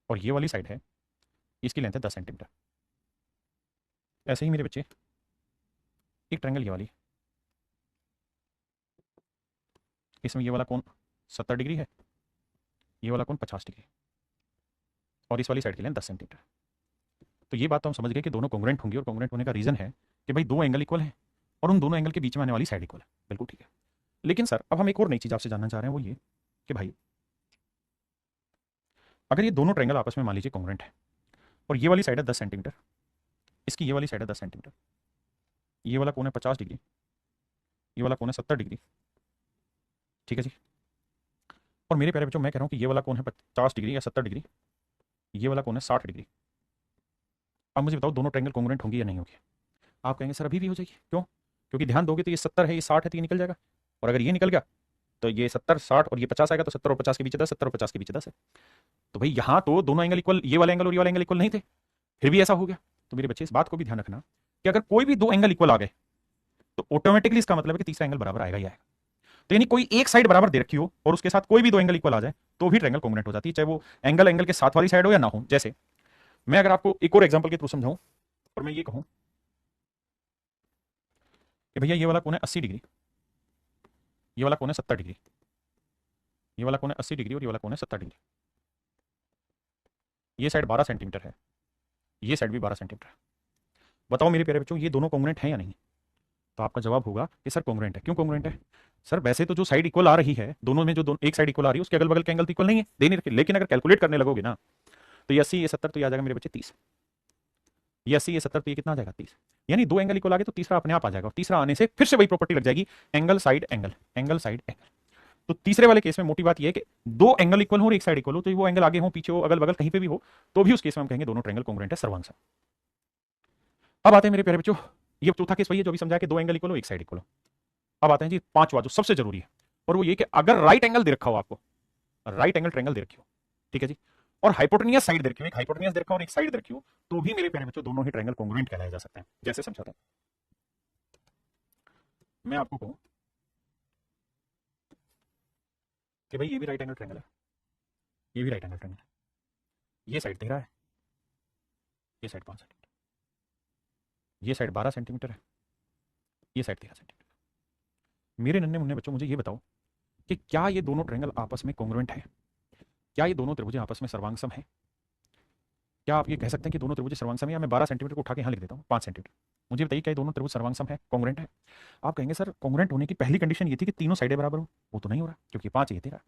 और ये वाली साइड है, इसकी लेंथ है 10 सेंटीमीटर। ऐसे ही मेरे बच्चे एक ट्रायंगल ये वाली, इसमें ये वाला कोण 70 डिग्री है, ये वाला कोण 50 डिग्री, और इस वाली साइड की लेंथ 10 सेंटीमीटर। तो ये बात तो हम समझ गए कि दोनों कॉन्ग्रुएंट होंगी, और कॉन्ग्रुएंट होने का रीजन है कि भाई दो एंगल इक्वल है और उन दोनों एंगल के बीच में आने वाली साइड इक्वल है। बिल्कुल ठीक है। लेकिन सर अब हम एक और नई चीज आपसे जानना चाह रहे हैं, वो ये कि भाई अगर ये दोनों ट्रायंगल आपस में मान लीजिए कॉन्ग्रुएंट है, और ये वाली साइड है 10 सेंटीमीटर, इसकी ये वाली साइड है 10 सेंटीमीटर, ये वाला कोण है 50 डिग्री, ये वाला कोण है 70 डिग्री, ठीक है जी। और मेरे प्यारे बच्चों मैं कह रहा हूँ कि ये वाला कोण है 50 डिग्री या 70 डिग्री, ये वाला कोण है 60 डिग्री, अब मुझे बताओ दोनों ट्रायंगल कॉन्ग्रुएंट होंगी या नहीं होगी? आप कहेंगे सर अभी भी हो जाएगी, क्यों? क्योंकि ध्यान दोगे तो ये 70 है, ये 60 है, तो ये निकल जाएगा। और अगर ये निकल गया तो ये 70 60 और ये 50 आएगा, तो 70 और 50 के बीच 10, 70 और 50 के बीच 10 है। तो भाई यहाँ तो दोनों एंगल इक्वल, ये वाला एंगल और ये वाला एंगल इक्वल नहीं थे, फिर भी ऐसा हो गया। तो मेरे बच्चे इस बात को भी ध्यान रखना कि अगर कोई भी दो एंगल इक्वल आ गए तो ऑटोमेटिकली इसका मतलब है कि तीसरा एंगल बराबर आएगा ही आएगा। तो यानी कोई एक साइड बराबर दे रखी हो और उसके साथ कोई भी दो एंगल इक्वल आ जाए तो भी ट्रायंगल कॉन्ग्रुएंट हो जाती है, चाहे वो एंगल एंगल के साथ वाली साइड हो या ना हो। जैसे मैं अगर आपको एक और एग्जांपल के थ्रू समझाऊं और मैं ये कहूं कि भैया ये वाला कोण है 80 डिग्री, ये वाला कोण है 70 डिग्री, ये वाला कोण है 80 डिग्री और ये वाला कोण है 70 डिग्री। ये साइड 12 सेंटीमीटर है, ये साइड भी 12 सेंटीमीटर है। बताओ मेरे प्यारे बच्चों ये दोनों कॉन्ग्रुएंट हैं या नहीं? तो आपका जवाब होगा कि सर कॉन्ग्रुएंट है। क्यों कॉन्ग्रुएंट है? सर वैसे तो जो साइड इक्वल आ रही है, दोनों में जो एक साइड इक्वल आ रही है उसके अगल बगल के एंगल तो इक्वल नहीं है, दे नहीं रखे, लेकिन अगर कैलकुलेट करने लगोगे ना तो ये 80 ये 70 तो ये आ जाएगा मेरे बच्चे 30, ये 80 ये 70 तो ये कितना आ जाएगा 30। यानी दो एंगल इक्वल आ गए तो तीसरा अपने आप आ जाएगा, और तीसरा आने से फिर से वही प्रॉपर्टी लग जाएगी, angle side angle, angle side angle. तो तीसरे वाले केस में मोटी बात यह है कि दो एंगल इक्वल हो और एक साइड इक्वल हो, तो वो एंगल आगे हो पीछे हो अगल बगल कहीं पे भी हो, तो भी उस केस में हम कहेंगे दोनों ट्रायंगल कॉन्ग्रुएंट है सर्वांग। अब आते हैं मेरे प्यारे बच्चों, ये चौथा केस वही है जो भी समझा कि दो एंगल इक्वल हो एक साइड इक्वल हो। अब आते हैं जी पांचवा जो सबसे जरूरी है, और वो ये कि अगर राइट एंगल दे रखा हो आपको, राइट एंगल ट्रायंगल दे रखी हो, ठीक है जी, और हाइपोटेनियस साइड दे रखी हो, एक हाइपोटेनियस दे रखा हो और एक साइड दे रखी हो, तो भी मेरे प्यारे बच्चों दोनों ही ट्रायंगल कॉन्ग्रुएंट कहलाए जा सकते हैं। जैसे समझाता हूं मैं आपको, कहूं कि भाई ये भी राइट एंगल ट्रायंगल है, ये भी राइट एंगल ट्रायंगल है, ये साइड 13 है, ये साइड 5 सेंटीमीटर, ये साइड 12 सेंटीमीटर है, ये साइड 13 सेंटीमीटर। मेरे नन्हे मुन्ने बच्चों मुझे ये बताओ कि क्या ये दोनों ट्रायंगल आपस में कॉन्ग्रुएंट है? क्या ये दोनों त्रिभुज आपस में सर्वांगसम है? क्या आप ये कह सकते हैं कि दोनों त्रिभुज सर्वांगसम है? या मैं 12 सेंटीमीटर को उठा के यहां लिख देता हूं 5 सेंटीमीटर। मुझे बताइए क्या ये दोनों त्रिभुज सर्वांगसम है, कॉन्ग्रुएंट है? आप कहेंगे सर कॉन्ग्रुएंट होने की पहली कंडीशन ये थी कि तीनों साइडें बराबर हो, वो तो नहीं हो रहा क्योंकि 5 ये 13।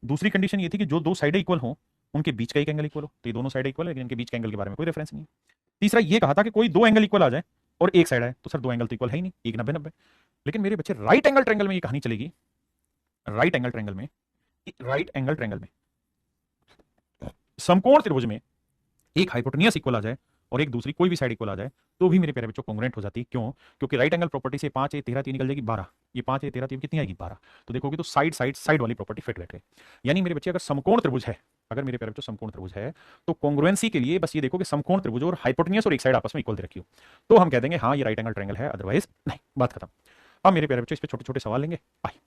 दूसरी कंडीशन ये थी कि जो दो साइडें इक्वल हो उनके बीच का एक एंगल इक्वल हो, तो ये दोनों साइडें इक्वल है लेकिन इनके बीच के एंगल के बारे में कोई रेफरेंस नहीं है। तीसरा ये कहा था कि कोई दो एंगल इक्वल आ जाए और एक साइड आए, तो सर दो एंगल तो इक्वल है ही नहीं, एक 90-90। लेकिन मेरे बच्चे राइट एंगल ट्रायंगल में ये कहानी चलेगी, राइट एंगल ट्रायंगल में, राइट एंगल ट्रायंगल में समकोण त्रिभुज में एक हाइपोटेनियस इक्वल आ जाए और एक दूसरी कोई भी साइड इक्वल आ जाए तो भी मेरे प्यारे बच्चों कॉन्ग्रुएंट हो जाती है। क्यों? क्योंकि राइट एंगल प्रॉपर्टी से 5 ये 13 3 निकल जाएगी 12, ये 5 ये 13 3 कितनी आएगी 12। तो देखोगे तो साइड साइड साइड वाली प्रॉपर्टी फिट बैठ गई। यानी मेरे बच्चे अगर समकोण त्रिभुज है, अगर मेरे प्यारे बच्चों समकोण त्रिभुज है तो कॉन्ग्रुएंसी के लिए बस ये देखो कि समकोण त्रिभुज और हाइपोटेनियस और एक साइड आपस में इक्वल दे रखी हो, तो हम कह देंगे हाँ ये राइट एंगल ट्रायंगल है, अदरवाइज नहीं, बात खत्म। अब मेरे प्यारे बच्चों इस पे छोटे छोटे सवाल लेंगे। आइए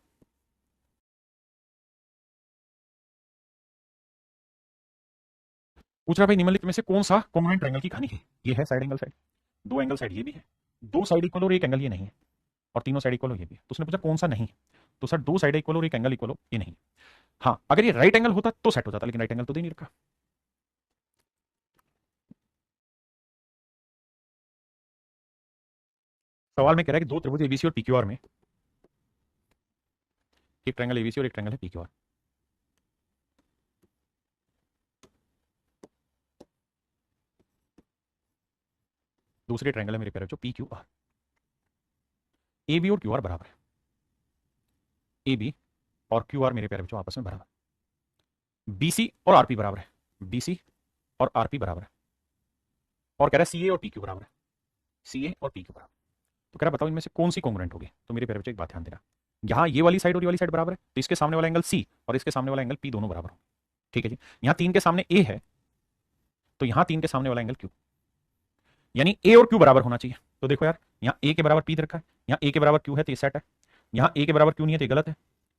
पूछ रहा भाई निम्नलिखित में से कौन सा कॉन्ग्रुएंट ट्रायंगल की कहानी है? ये है साइड एंगल साइड, दो एंगल साइड ये भी है, दो साइड इक्वल और एक एंगल ये नहीं है, और तीनों साइड इक्वल हो ये भी है। तो उसने पूछा कौन सा नहीं है, तो सर दो साइड इक्वल और एक एंगल इक्वल हो ये नहीं। हाँ अगर ये राइट एंगल होता तो सेट हो जाता, लेकिन राइट एंगल तो दे नहीं रखा। सवाल में कह रहा है कि दो त्रिभुज एबीसी और पीक्यूआर में, एक ट्रायंगल एबीसी और एक ट्रायंगल है पीक्यूआर, दूसरे ट्रायंगल है मेरे प्यारे बच्चों पीक्यूआर। ए बी और क्यू आर बराबर है, ए बी और क्यू आर मेरे प्यारे बच्चों आपस में बराबर, बीसी और आरपी बराबर है, बीसी और आरपी बराबर है, और कह रहा है सीए और पीक्यू बराबर है, सीए और पीक्यू बराबर। तो कह रहा बताओ इनमें से कौन सी कॉन्ग्रुएंट होगी? तो मेरे प्यारे बच्चों एक बात ध्यान देना, यहाँ ये वाली साइड और ये वाली साइड बराबर है तो इसके सामने वाला एंगल सी और इसके सामने वाला एंगल पी दोनों बराबर हो, ठीक है जी। यहाँ 3 के सामने ए है तो यहाँ 3 के सामने वाला एंगल क्यू, यानी ए और क्यू बराबर होना चाहिए। तो देखो यार यहाँ ए के बराबर पी दे रखा है, यहाँ ए के बराबर क्यू है तो ये सेट है, यहाँ ए के बराबर क्यू नहीं है तो ये गलत है,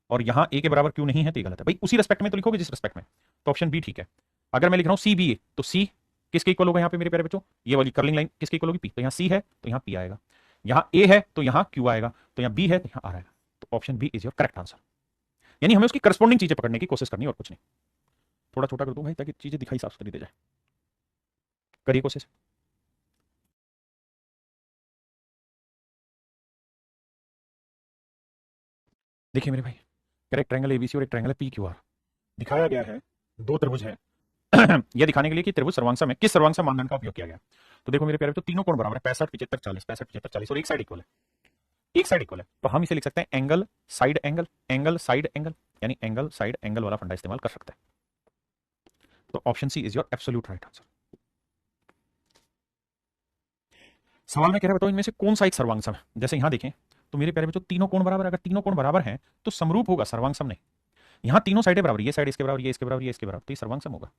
और यहाँ ए के बराबर क्यू नहीं है तो ये गलत है। भाई उसी रेस्पेक्ट में तो लिखोगे जिस रेस्पेक्ट में, तो ऑप्शन बी ठीक है। अगर मैं लिख रहा हूँ सी बी ए तो सी किसके इक्वल होगा यहाँ पे मेरे प्यारे बच्चों? ये वाली कर्लिंग लाइन किसके इक्वल होगी? पी। तो यहाँ सी है तो यहाँ पी आएगा, यहाँ ए है तो यहाँ क्यू आएगा, तो यहाँ बी है तो यहाँ आर आएगा। तो option B is your correct answer. यानी हमें उसकी करस्पॉन्डिंग चीजें पकड़ने की कोशिश करनी और कुछ नहीं। थोड़ा छोटा कर दूं भाई ताकि चीजें दिखाई साफ सुथरी दे जाए, करिए कोशिश। देखिए मेरे भाई करेक्ट ट्रायंगल एबीसी और एक ट्रायंगल पी क्यू आर दिखाया गया है, दो त्रिभुज है यह दिखाने के लिए कि त्रिभुज सर्वांगसम है, किस सर्वांगसम मानदंड का उपयोग किया गया। तो देखो मेरे प्यारे तो तीनों कोण बराबर है, 65 75 40, 65 75 40 और एक साइड इक्वल है, एक साइड इक्वल है, तो हम इसे लिख सकते हैं angle side angle, angle side angle, यानी एंगल साइड एंगल वाला फंडा इस्तेमाल कर सकते हैं। तो option C is your absolute right answer. सवाल में कह रहा है बताओ इनमें से कौन सा एक सर्वांग सम है। जैसे यहां देखें तो मेरे प्यारे बच्चों तीनों कोण बराबर है, अगर तीनों कोण बराबर हैं तो समरूप होगा, सर्वांग सम नहीं। यहां तीनों साइडें बराबर, ये साइड इसके बराबर, ये इसके बराबर, ये इसके बराबर, तो ये सर्वांग सम होगा।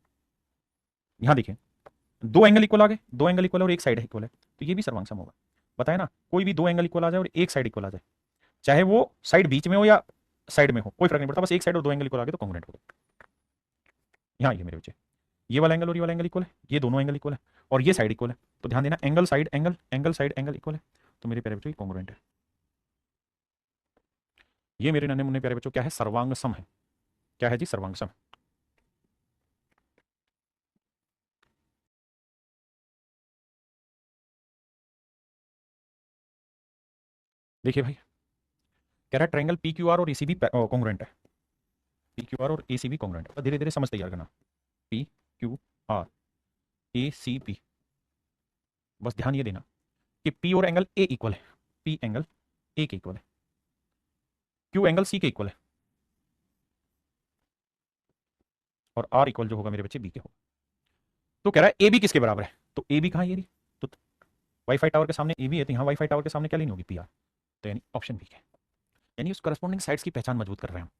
यहां देखें दो एंगल इक्वल आ गए, दो एंगल इक्वल है और एक साइड इक्वल है, तो ये भी सर्वांग सम होगा। बताया ना, कोई भी दो एंगल इक्वल आ जाए और एक साइड इक्वल आ जाए, चाहे वो साइड बीच में हो या साइड में हो, कोई फर्क नहीं पड़ता, बस एक साइड और दो एंगल इक्वल आ गए तो कॉन्ग्रुएंट होगा। यहाँ ये मेरे बच्चे ये वाला एंगल और ये वाला एंगल इक्वल है, ये दोनों एंगल इक्वल है और ये साइड इक्वल है, तो ध्यान देना angle side angle, angle side angle equal है, तो मेरे प्यारे बच्चों ये कॉन्ग्रुएंट है। ये मेरे नन्हे मुन्ने प्यारे बच्चों क्या है, सर्वांग सम है। क्या है जी, सर्वांग सम। देखिए भाई कह रहा है ट्रायंगल पी क्यू आर और एसीबी कॉन्ग्रुएंट है, पी क्यू आर और एसीबी कॉन्ग्रुएंट है। धीरे धीरे समझ तैयार करना, P Q R A C B, बस ध्यान ये देना कि पी और एंगल ए इक्वल है, पी एंगल ए के इक्वल है, क्यू एंगल सी के इक्वल है और आर इक्वल जो होगा मेरे बच्चे बी के होगा। तो कह रहा है ए बी किसके बराबर है, तो ए बी कहां, ये रही, तो वाईफाई टावर के सामने ए बी है, तो यहां वाईफाई टावर के सामने क्या लेनी होगी, पी आर, तो यानी ऑप्शन बी है। यानी उस करस्पॉन्डिंग साइड्स की पहचान मजबूत कर रहे हैं हम।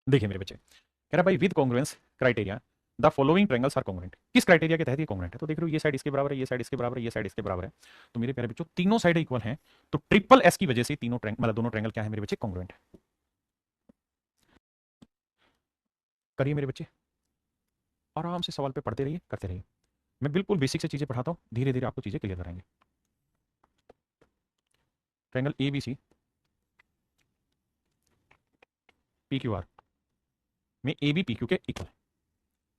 देखिए मेरे बच्चे कह रहा है भाई with congruence criteria the following triangles are congruent, किस क्राइटेरिया के तहत ये कॉन्ग्रुएंट है, तो देख रहे हो ये साइड इसके बराबर है, ये साइड इसके बराबर है, ये साइड इसके बराबर है, तो मेरे प्यारे बच्चों तीनों साइड इक्वल हैं, तो ट्रिपल एस की वजह से तीनों ट्रायंगल मतलब दोनों ट्रायंगल क्या है मेरे बच्चे, कॉन्ग्रुएंट है। करिए मेरे बच्चे आराम से सवाल पे पढ़ते रहिए, करते रहिए, मैं बिल्कुल बेसिक से चीजें पढ़ाता हूँ, धीरे धीरे आपको चीजें क्लियर कराएंगे। Triangle A B C P Q R में ए बी पी क्यू के इक्वल है,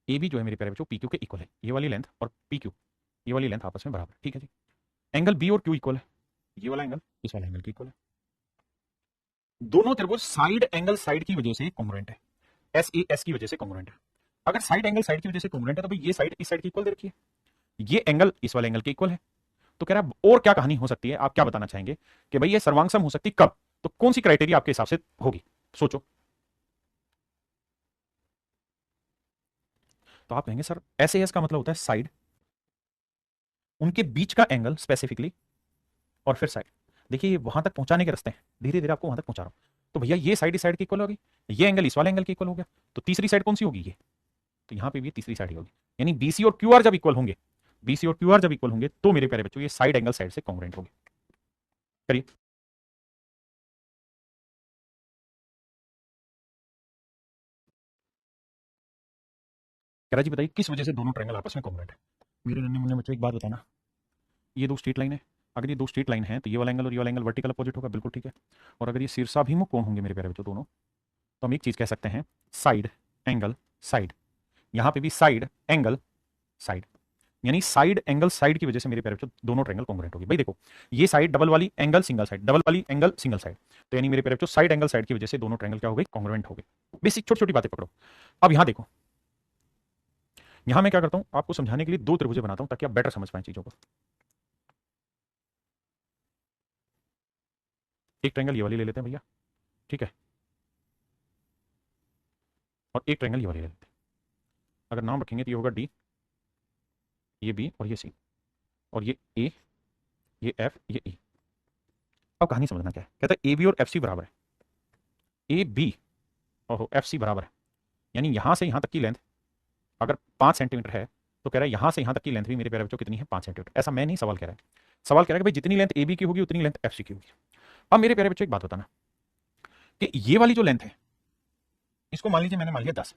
ए बी जो है मेरे प्यारे बच्चों पी क्यू के इक्वल है, ये वाली लेंथ और पी क्यू ये वाली लेंथ आपस में बराबर है, ठीक है जी। एंगल बी और क्यू इक्वल है, ये वाला एंगल इस वाले एंगल के इक्वल है, दोनों त्रिभुज साइड एंगल साइड की वजह से कॉन्ग्रुएंट है, एस ए एस की वजह से कॉन्ग्रुएंट है। अगर साइड एंगल साइड की वजह से कॉन्ग्रुएंट है तो भाई ये साइड इस साइड की इक्वल दे रखी है, ये एंगल इस वाले एंगल के इक्वल है, तो कह रहा है और क्या कहानी हो सकती है, आप क्या बताना चाहेंगे कि भाई ये सर्वांगसम हो सकती कब, तो कौन सी क्राइटेरिया आपके हिसाब से होगी, सोचो। तो आप कहेंगे सर एस ए एस का मतलब होता है साइड, उनके बीच का एंगल स्पेसिफिकली, और फिर साइड। देखिए ये वहां तक पहुंचाने के रास्ते हैं, धीरे धीरे आपको वहां तक पहुंचा रहा हूं। तो भैया ये साइड इस साइड की इक्वल होगी, ये एंगल इस वाले एंगल के इक्वल हो गया, तो तीसरी साइड कौन सी होगी, ये, तो यहां पे भी तीसरी साइड ही होगी, यानी बीसी और क्यूआर जब इक्वल होंगे, बीसी और क्यूआर जब इक्वल होंगे तो मेरे प्यारे बच्चों ये साइड एंगल साइड से कॉन्ग्रुएंट होंगे। करिए कह रहा जी बताइए किस वजह से दोनों ट्रायंगल आपस में कॉन्ग्रुएंट है। मेरे नन्हे मुन्ने बच्चों एक बात बताना, ये दो स्ट्रेट लाइन है, अगर ये दो स्ट्रेट लाइन है तो ये वाला एंगल और ये वाला एंगल वर्टिकल अपोजिट होगा, बिल्कुल ठीक है। और अगर ये शीर्षाभिमुख कोण होंगे मेरे प्यारे बच्चों दोनों, तो हम एक चीज कह सकते हैं साइड एंगल साइड, यहां पे भी साइड एंगल साइड, यानी साइड एंगल साइड की वजह से मेरे प्यारे बच्चों दोनों ट्रायंगल कॉन्ग्रुएंट होगी। भाई देखो ये साइड डबल वाली एंगल सिंगल साइड, डबल वाली एंगल सिंगल साइड, तो यानी मेरे प्यारे बच्चों साइड एंगल साइड की वजह से दोनों ट्रायंगल क्या हो गए, कॉन्ग्रुएंट हो गए। बेसिक छोटी छोटी बातें पकड़ो। अब यहां देखो, यहां मैं क्या करता हूं आपको समझाने के लिए दो त्रिभुजें बनाता हूं ताकि आप बेटर समझ पाए चीजों को। एक ट्रायंगल ये वाली ले लेते हैं भैया, ठीक है, और एक ट्रायंगल ये वाली ले लेते हैं। अगर नाम रखेंगे तो ये होगा डी, ये बी और ये सी, और ये ए, ये एफ, ये ई। अब कहानी समझना क्या है, कहता है ए बी और एफ सी बराबर है, ए बी और एफ सी बराबर है, यानी यहां से यहां तक की लेंथ अगर 5 सेंटीमीटर है तो कह रहा है यहां से यहां तक की लेंथ भी मेरे प्यारे बच्चों कितनी है, 5 सेंटीमीटर। ऐसा मैं नहीं सवाल कह रहा है, सवाल कह रहा है कि भाई जितनी लेंथ ए बी की होगी उतनी लेंथ एफ सी की होगी। अब मेरे प्यारे बच्चों एक बात बताना कि ये वाली जो लेंथ है इसको मान लीजिए मैंने मान लिया 10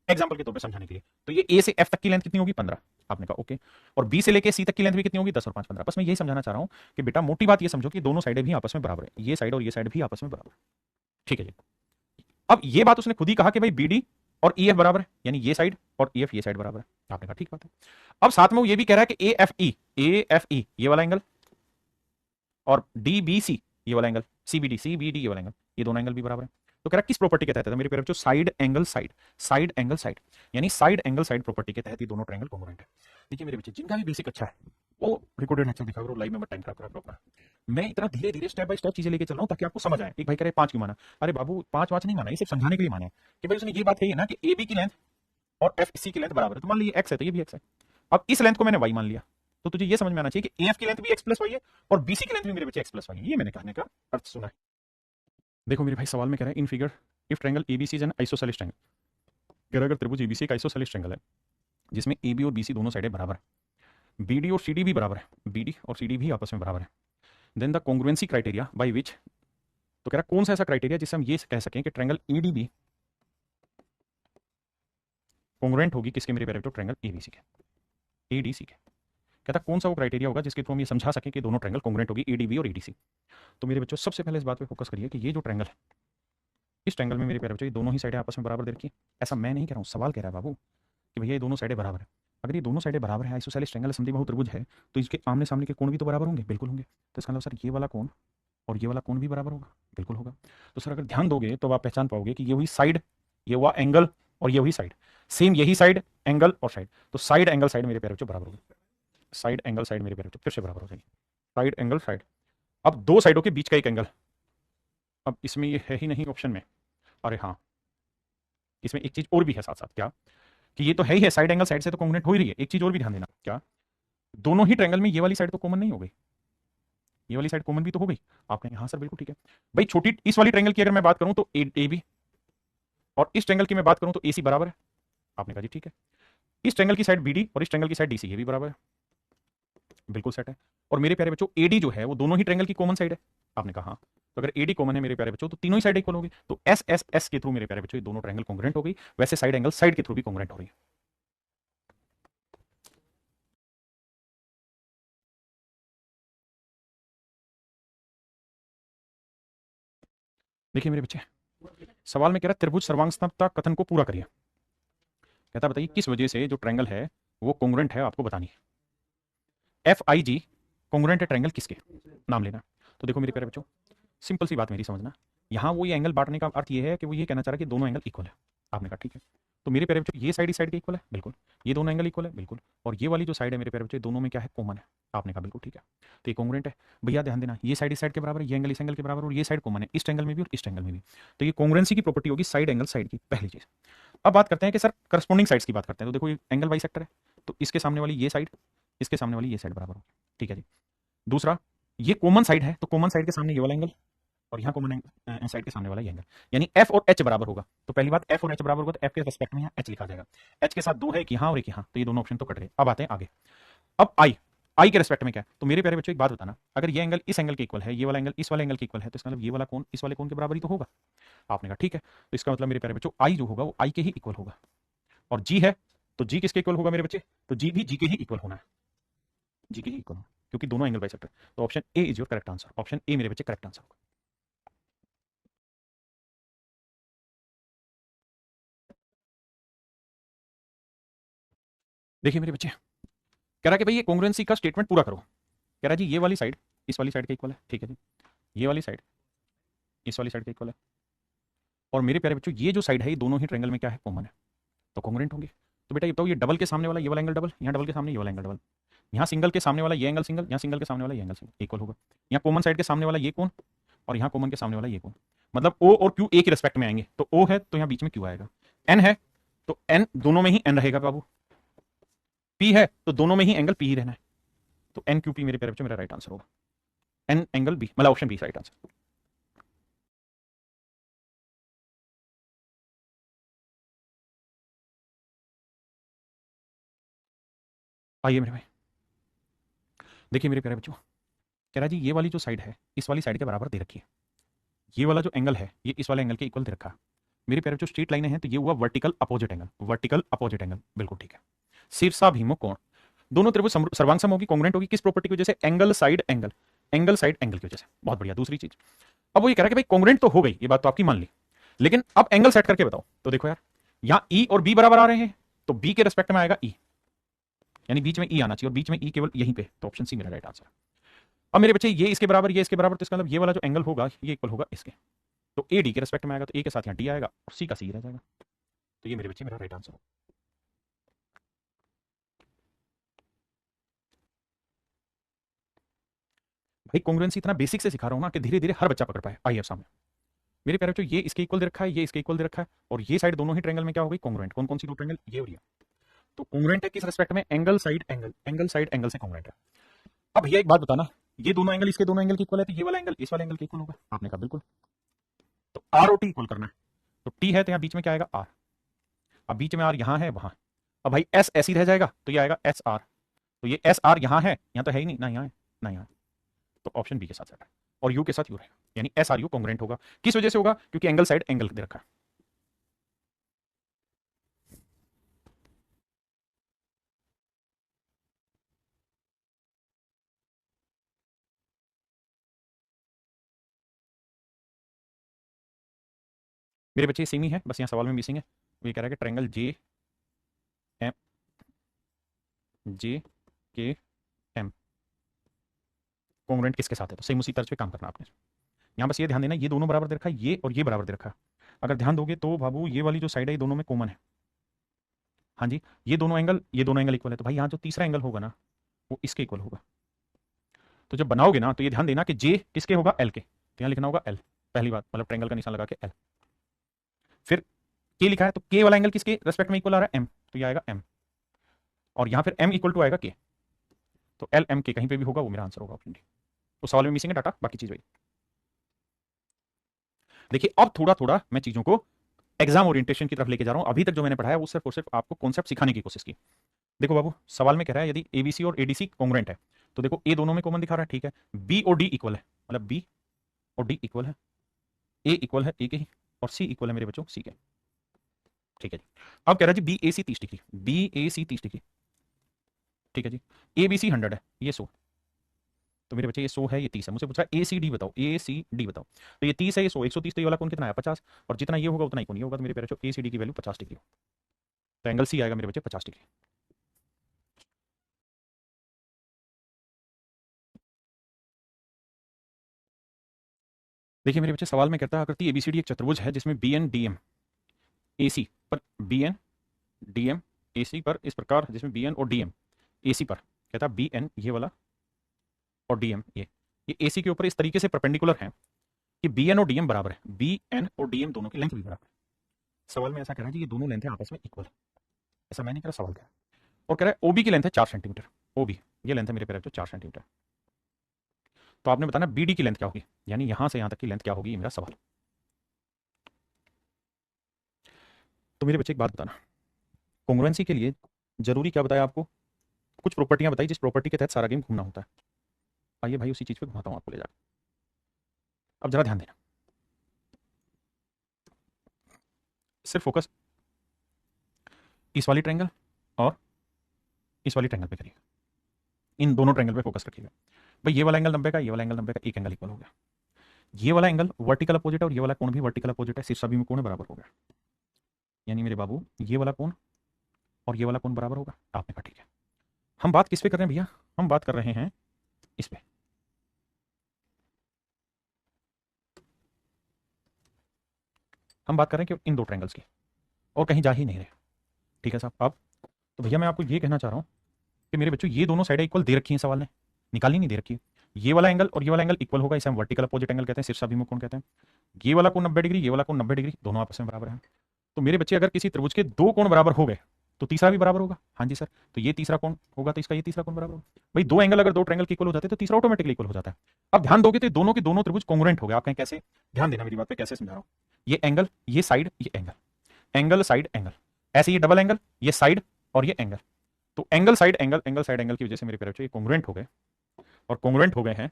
एग्जाम्पल के तौर पर समझाने के लिए, तो ये ए से एफ तक की लेंथ कितनी होगी, 15। आपने कहा ओके, और बी से लेके सी तक की लेंथ भी कितनी होगी, 10 और 5 15। बस मैं यही समझाना चाह रहा हूं कि बेटा मोटी बात ये समझो कि दोनों साइडें भी आपस में बराबर है, ये साइड और ये साइड भी आपस में बराबर है, ठीक है जी। अब ये बात उसने खुद ही कहा कि भाई बी डी और ई एफ बराबर है, यानी ये साइड और ई एफ ये साइड बराबर है। आपने कहा ठीक बात है। अब साथ में वो ये भी कह रहा है कि ए एफ ई ये वाला एंगल और डी बी सी ये वाला एंगल, सी बी डी ये वाला एंगल, ये दोनों एंगल भी बराबर है। तो कह रहा है किस प्रॉपर्टी के तहत है, मेरे प्यारे बच्चों side angle side, side angle side, यानी साइड एंगल साइड प्रॉपर्टी के तहत ये दोनों ट्रायंगल कॉन्ग्रुएंट है। देखिए मेरे बच्चे जिनका भी बेसिक अच्छा है वो रिकॉर्डेड लेक्चर दिखा करो, लाइव में मत टाइम खराब करा करो अपना। मैं इतना धीरे धीरे स्टेप बाय स्टेप चीजें लेके चल रहा हूं ताकि आपको समझ आए। एक भाई कह रहे 5 क्यों माना, अरे बाबू 5 नहीं माना, ये सिर्फ समझाने के लिए माना है कि भाई उसने ये बात कही है ना कि ए बी की लेंथ और एफ सी की लेंथ बराबर है, तो मान लीजिए एक्स है तो ये भी एक्स है। अब इस लेंथ को मैंने वाई मान लिया, तो तुझे ये समझ में आना चाहिए कि एफ की लेंथ भी एक्स प्लस वाई है और बीसी की लेंथ भी मेरे बच्चे एक्स प्लस वाई है। ये मैंने कहने का अर्थ सुना है। देखो मेरे भाई सवाल में कह रहा है in figure if triangle ABC is an isosceles triangle, कह रहा है अगर त्रिभुज एबीसी एक आइसोसेलेस ट्रायंगल है जिसमें ए बी और बी सी दोनों साइडें बराबर है, बी डी और सी डी भी बराबर है, बी डी और सी डी भी आपस में बराबर है, then the congruency criteria by which, तो कह रहा कौन सा ऐसा क्राइटेरिया जिससे हम ये कह सकें कि ट्रायंगल एडीबी कॉन्ग्रुएंट होगी किसके मेरे प्यारे बच्चों, ट्रायंगल एबीसी के, एडीसी के। कहता कौन सा वो क्राइटेरिया होगा जिसके थ्रू हम ये समझा सकें कि दोनों ट्रायंगल कॉन्ग्रुएंट होगी एडीबी और एडीसी। तो मेरे बच्चों सबसे पहले इस बात पे फोकस करिए कि ये जो ट्रायंगल है, इस ट्रायंगल में मेरे प्यारे बच्चों ये दोनों ही साइडें आपस में बराबर दे रखी है। ऐसा मैं नहीं कह रहा हूँ, सवाल कह रहा है बाबू कि भैया ये दोनों साइडें बराबर है। अगर ये दोनों साइडें बराबर है, आइसोसेलेस ट्रायंगल समद्विबाहु त्रिभुज है, तो इसके आमने सामने के कोण भी तो बराबर होंगे, बिल्कुल होंगे। तो इसका मतलब सर ये वाला कोण और ये वाला कोण भी बराबर होगा, बिल्कुल होगा। तो सर अगर ध्यान दोगे तो आप पहचान पाओगे कि ये हुई साइड, ये हुआ एंगल और ये हुई साइड, सेम यही साइड एंगल और साइड, तो साइड एंगल साइड मेरे प्यारे बच्चों बराबर होगी, साइड एंगल साइड मेरे प्यारे बच्चों फिर से बराबर हो जाएगी, साइड एंगल साइड। अब दो साइडों के बीच का एक एंगल, अब इसमें ये है ही नहीं ऑप्शन में, अरे हाँ इसमें एक चीज और भी है साथ साथ, क्या कि ये तो है ही है साइड एंगल साइड से तो कॉन्ग्रुएंट हो ही रही है। एक चीज और भी ध्यान देना, क्या दोनों ही ट्रायंगल में ये वाली साइड तो कॉमन नहीं हो गई, ये वाली साइड कॉमन भी तो हो गई। आप कहेंगे हाँ सर बिल्कुल ठीक है भाई, छोटी इस वाली ट्रायंगल की अगर मैं बात करूं तो ए बी, और इस ट्रायंगल की मैं बात करूं तो ए सी बराबर है। आपने कहा जी ठीक है, इस ट्रायंगल की साइड बी डी और इस ट्रायंगल की साइड डी सी ये भी बराबर है, बिल्कुल सेट है। और मेरे प्यारे बच्चों एडी जो है वो दोनों ही ट्रायंगल की कॉमन साइड है। आपने कहा हाँ, तो अगर एडी कॉमन है मेरे प्यारे बच्चों तो तीनों ही साइड इक्वल होगी, तो एस एस एस के थ्रू मेरे प्यारे बच्चों ये दोनों ट्रायंगल कॉन्ग्रुएंट हो गई। वैसे साइड एंगल साइड के थ्रू भी कॉन्ग्रुएंट हो रही है। देखिए मेरे बच्चे सवाल में कह रहा है त्रिभुज सर्वांगता कथन को पूरा करिए। कहता बताइए किस वजह से जो ट्रायंगल है वो कॉन्ग्रुएंट है, आपको बतानी है। एफ आई जी कॉन्ग्रुएंट है ट्रायंगल किसके, नाम लेना। तो देखो मेरे प्यारे बच्चों सिंपल सी बात मेरी समझना, यहाँ वो ये एंगल बांटने का अर्थ ये है कि वो ये कहना चाह रहा है कि दोनों एंगल इक्वल है। आपने कहा ठीक है, तो मेरे प्यारे बच्चों ये साइड इस साइड के इक्वल है, बिल्कुल। ये दोनों एंगल इक्वल है, बिल्कुल। और ये वाली जो साइड है मेरे प्यारे बच्चों दोनों में क्या है, कॉमन है। आपने कहा बिल्कुल ठीक है, तो ये कॉन्ग्रुएंट है। भैया ध्यान देना ये साइड इस साइड के बराबर है, ये एंगल इस एंगल के बराबर, और ये साइड कॉमन है इस एंगल में भी और इस एंगल में भी। तो ये कॉन्ग्रुएंसी की प्रॉपर्टी होगी साइड एंगल साइड की, पहली चीज। अब बात करते हैं कि सर करस्पॉन्डिंग साइड्स की बात करते हैं। तो देखो ये एंगल बाई सेक्टर है, तो इसके सामने वाली ये साइड, इसके सामने वाली ये साइड बराबर होगी, ठीक है जी। दूसरा ये कॉमन साइड है, तो कॉमन साइड के सामने ये वाला एंगल और यहाँ कॉमन साइड के सामने वाला ये एंगल, यानी एफ और एच बराबर होगा। तो पहली बात एफ और एच बराबर होगा, तो एफ के रेस्पेक्ट में यहाँ एच लिखा जाएगा। एच के साथ दो है, एक यहाँ और एक यहाँ, तो ये दोनों ऑप्शन तो कट गए। अब आते हैं आगे। अब आई, आई के रेस्पेक्ट में क्या है, तो मेरे प्यारे बच्चों एक बात बताना, अगर ये एंगल इस एंगल के इक्वल है, ये वाला एंगल इस वाले एंगल के इक्वल है, तो इसका मतलब ये वाला कोण इस वाले कोण के बराबर ही तो होगा। आपने कहा ठीक है, तो इसका मतलब मेरे प्यारे बच्चों आई जो होगा वो आई के ही इक्वल होगा। और जी है तो जी किसके इक्वल होगा मेरे बच्चे, तो जी भी जी के ही इक्वल होना है, जी के ही इक्वल होना, क्योंकि दोनों एंगल बाइसेक्टर। तो option A is your correct answer, option A मेरे बच्चे करेक्ट आंसर होगा। देखिए मेरे बच्चे कह रहा कि भाई ये कॉन्ग्रुएंसी का स्टेटमेंट पूरा करो। कह रहा जी ये वाली साइड इस वाली साइड के इक्वल है, ठीक है जी। ये वाली साइड इस वाली साइड के इक्वल है, और मेरे प्यारे बच्चों ये जो साइड है ये दोनों ही ट्रायंगल में क्या है, कॉमन है, तो कॉन्ग्रुएंट होंगे। तो बेटा ये बताओ, ये डबल के सामने वाला ये वाला एंगल डबल, यहाँ डबल के सामने ये वाला एंगल डबल, यहाँ सिंगल के सामने वाला ये एंगल सिंगल, यहाँ सिंगल के सामने वाला ये एंगल सिंगल, इक्वल होगा। यहाँ कॉमन साइड के सामने वाला ये कोण और यहाँ कॉमन के सामने वाला ये कोण, मतलब ओ और क्यू ए के रेस्पेक्ट में आएंगे, तो ओ है तो यहाँ बीच में क्यू आएगा। एन है तो एन दोनों में ही एन रहेगा बाबू। पी है तो दोनों में ही एंगल पी ही रहना है, तो एन क्यू पी मेरे प्यारे बच्चों मेरा राइट आंसर होगा। एन एंगल बी मतलब ऑप्शन बी राइट आंसर। आइए मेरे भाई देखिए मेरे प्यारे बच्चों, कह रहा जी ये वाली जो साइड है इस वाली साइड के बराबर दे रखी है, ये वाला जो एंगल है ये इस वाले एंगल के इक्वल दे रखा है। मेरे प्यारे बच्चों स्ट्रेट लाइनें हैं तो ये हुआ vertical opposite angle, vertical opposite angle, बिल्कुल ठीक है। शीर्षाभिमुख कोण, दोनों त्रिभुज सर्वांग होगी, कॉन्ग्रुएंट होगी, किस प्रॉपर्टी की वजह से, angle side angle, angle side angle की वजह से। बहुत बढ़िया। दूसरी चीज अब वो ये कह रहा है कि भाई कॉन्ग्रुएंट तो हो गई, ये बात तो आपकी मान ली, लेकिन अब एंगल सेट करके बताओ। तो देखो यार यहाँ ई और बी बराबर आ रहे हैं, तो बी के रेस्पेक्ट में आएगा ई, यानी बीच में ई आना चाहिए, और बीच में ई केवल यहीं पे, तो ऑप्शन सी मेरा राइट आंसर। अब मेरे बच्चे ये इसके बराबर ये इसके बराबर, तो इसका मतलब ये वाला जो एंगल होगा ये इक्वल होगा इसके, तो ए डी के रेस्पेक्ट में आएगा, तो ए के साथ यहाँ डी आएगा और सी का सी रह जाएगा, तो ये मेरे बच्चे मेरा राइट आंसर होगा। भाई कॉन्ग्रुएंसी इतना बेसिक से सिखा रहा हूं ना कि धीरे धीरे हर बच्चा पकड़ पाए। आइए अब सामने मेरे प्यारे बच्चों ये इसके इक्वल दे रखा है, ये इसके इक्वल दे रखा है, और ये साइड दोनों ही ट्रायंगल में क्या हो गई, कॉन्ग्रुएंट। कौन कौन सी दो ट्रायंगल, ये और ये। तो कॉन्ग्रुएंट है किस रिस्पेक्ट में, angle side angle, angle side angle से कॉन्ग्रुएंट है। अब भैया एक बात बताना, ये दोनों एंगल इसके दोनों एंगल के इक्वल है, तो ये वाला एंगल इस वाले एंगल के इक्वल होगा। आपने कहा बिल्कुल। तो आर और टी इक्वल करना है, तो टी है तो यहाँ बीच में क्या आएगा, आर। अब बीच में आर यहाँ है वहां, अब भाई एस ऐसी रह जाएगा, तो ये आएगा एस आर। तो ये एस आर यहाँ है, यहाँ तो है ही नहीं, ना यहाँ है ना यहाँ है, तो ऑप्शन बी के साथ सेट है, और यू के साथ यू रहेगा, यानी एस आर यू कॉन्ग्रुएंट होगा। किस वजह से होगा, क्योंकि एंगल साइड एंगल दे रखा है। मेरे बच्चे सेम ही है, बस यहाँ सवाल में मिसिंग है। ये कह रहा है कि ट्रायंगल एम जे के एम कॉन्ग्रुएंट किसके साथ है, तो सेम उसी तर्ज पे काम करना आपने। यहाँ बस ये ध्यान देना, ये दोनों बराबर दे रखा है, ये और ये बराबर दे रखा है। अगर ध्यान दोगे तो बाबू ये वाली जो साइड है ये दोनों में कॉमन है। हाँ जी, ये दोनों एंगल इक्वल है, तो भाई यहाँ जो तीसरा एंगल होगा ना वो इसके इक्वल होगा। तो जब बनाओगे ना तो ये ध्यान देना कि जे किसके होगा, एल के, तो यहाँ लिखना होगा एल, पहली बात, मतलब ट्रायंगल का निशान लगा के एल। फिर के लिखा है, तो के वाला एंगल किसके रेस्पेक्ट में इक्वल आ रहा है, एम, तो ये आएगा एम। और यहाँ फिर एम इक्वल टू आएगा के, तो एल एम के कहीं पे भी होगा वो मेरा आंसर होगा, ऑप्शन डी। तो सवाल में मिसिंग है डाटा, बाकी चीज वही। देखिए अब थोड़ा थोड़ा मैं चीजों को एग्जाम ओरिएंटेशन की तरफ लेके जा रहा हूं। अभी तक जो मैंने पढ़ाया वो सिर्फ और सिर्फ आपको कॉन्सेप्ट सिखाने की कोशिश की। देखो बाबू, सवाल में कह रहा है यदि एबीसी और एडीसी कॉन्ग्रुएंट है, तो देखो ए दोनों में कॉमन दिखा रहा है, ठीक है। बी और डी इक्वल है, मतलब बी और डी इक्वल है, ए इक्वल है ए के ही, और सी इक्वल है मेरे बच्चों सी के, ठीक है जी। अब कह रहा है जी बी ए सी 30 डिग्री, बी ए सी 30 डिग्री, ठीक है जी। ए बी सी 100 है, ये 100, तो मेरे बच्चे ये 100 है, ये 30 है। मुझे पूछ रहा है ए सी डी बताओ, ए सी डी बताओ, तो ये 30 है, ये 100, 130, तो ये वाला कौन कितना है 50, और जितना ये होगा उतना ही कौन ये होगा, तो मेरे प्यारे बच्चों ए सी डी की वैल्यू 50 डिग्री हो, तो एंगल सी आएगा मेरे बच्चे 50 डिग्री। देखिए मेरे बच्चे सवाल में कहता है आकृति एबीसीडी एक चतुर्भुज है जिसमें B N D M A C पर, B N D M A C पर इस प्रकार, जिसमें बी एन और डी एम ए सी पर, कहता है बी एन ये वाला और डी एम ये ए सी के ऊपर इस तरीके से परपेंडिकुलर है कि बी एन और डी एम बराबर है, बी एन और डी एम दोनों की लेंथ भी बराबर है। सवाल में ऐसा कह रहा है कि ये दोनों लेंथ है आपस में इक्वल, ऐसा मैंने कहा सवाल क्या है, और कह रहा है ओबी की लेंथ है 4 सेंटीमीटर, ओबी ये लेंथ है मेरे प्यारे बच्चों 4 सेंटीमीटर। तो आपने बताना बी डी की लेंथ क्या होगी, यानी यहां से यहां तक की लेंथ क्या होगी, ये मेरा सवाल। तो मेरे बच्चे एक बात बताना, कॉन्ग्रुएंसी के लिए जरूरी क्या बताया आपको, कुछ प्रॉपर्टियां बताई जिस प्रॉपर्टी के तहत सारा गेम घूमना होता है। आइए भाई उसी चीज पे घुमाता हूं आपको ले जाकर। अब जरा ध्यान देना, सिर्फ फोकस इस वाली ट्रायंगल और इस वाली ट्रायंगल पे करिएगा, इन दोनों ट्रायंगल पे फोकस रखिएगा। भाई ये वाला एंगल 90 का, ये वाला एंगल 90 का, एक एंगल इक्वल हो गया। ये वाला एंगल वर्टिकल अपोजिट है और ये वाला कोण भी वर्टिकल अपोजिट है, शीर्ष में कोण बराबर हो गया, यानी मेरे बाबू ये वाला कोण और ये वाला कोण बराबर होगा। आपने कहा ठीक है। हम बात किस पे कर रहे हैं भैया, हम बात कर रहे हैं इस पे, हम बात कर रहे हैं कि इन दो ट्रायंगल्स की, और कहीं जा ही नहीं रहे, ठीक है साहब। अब तो भैया मैं आपको ये कहना चाह रहा हूँ कि मेरे बच्चों ये दोनों साइडें इक्वल दे रखी हैं, सवाल ने निकालनी नहीं दे रखी है। ये वाला एंगल और ये वाला एंगल इक्वल होगा, इसे हम वर्टिकल अपोजिट एंगल कहते हैं, शीर्षाभिमुख कोण कहते हैं। ये वाला कोण 90 डिग्री, ये वाला कोण 90 डिग्री, दोनों आपस में बराबर हैं। तो मेरे बच्चे अगर किसी त्रिभुज के दो कोण बराबर हो गए तो तीसरा भी बराबर होगा। हाँ जी सर, तो ये तीसरा कोण होगा तो इसका ये तीसरा कोण बराबर होगा। भाई दो एंगल अगर दो ट्रायंगल के इक्वल हो जाते हैं तो तीसरा ऑटोमेटिकली इक्वल हो जाता है। अब ध्यान दोगे तो दोनों के दोनों त्रिभुज कॉन्ग्रुएंट हो गए। आप कहें कैसे, ध्यान देना मेरी बात पे, कैसे समझा रहा हूँ। ये एंगल, ये साइड, ये एंगल, एंगल साइड एंगल, ऐसे ये डबल एंगल, ये साइड और ये एंगल, तो angle side angle, angle side angle की वजह से मेरे प्यारे बच्चों ये कॉन्ग्रुएंट हो गए, और कॉन्ग्रुएंट हो गए हैं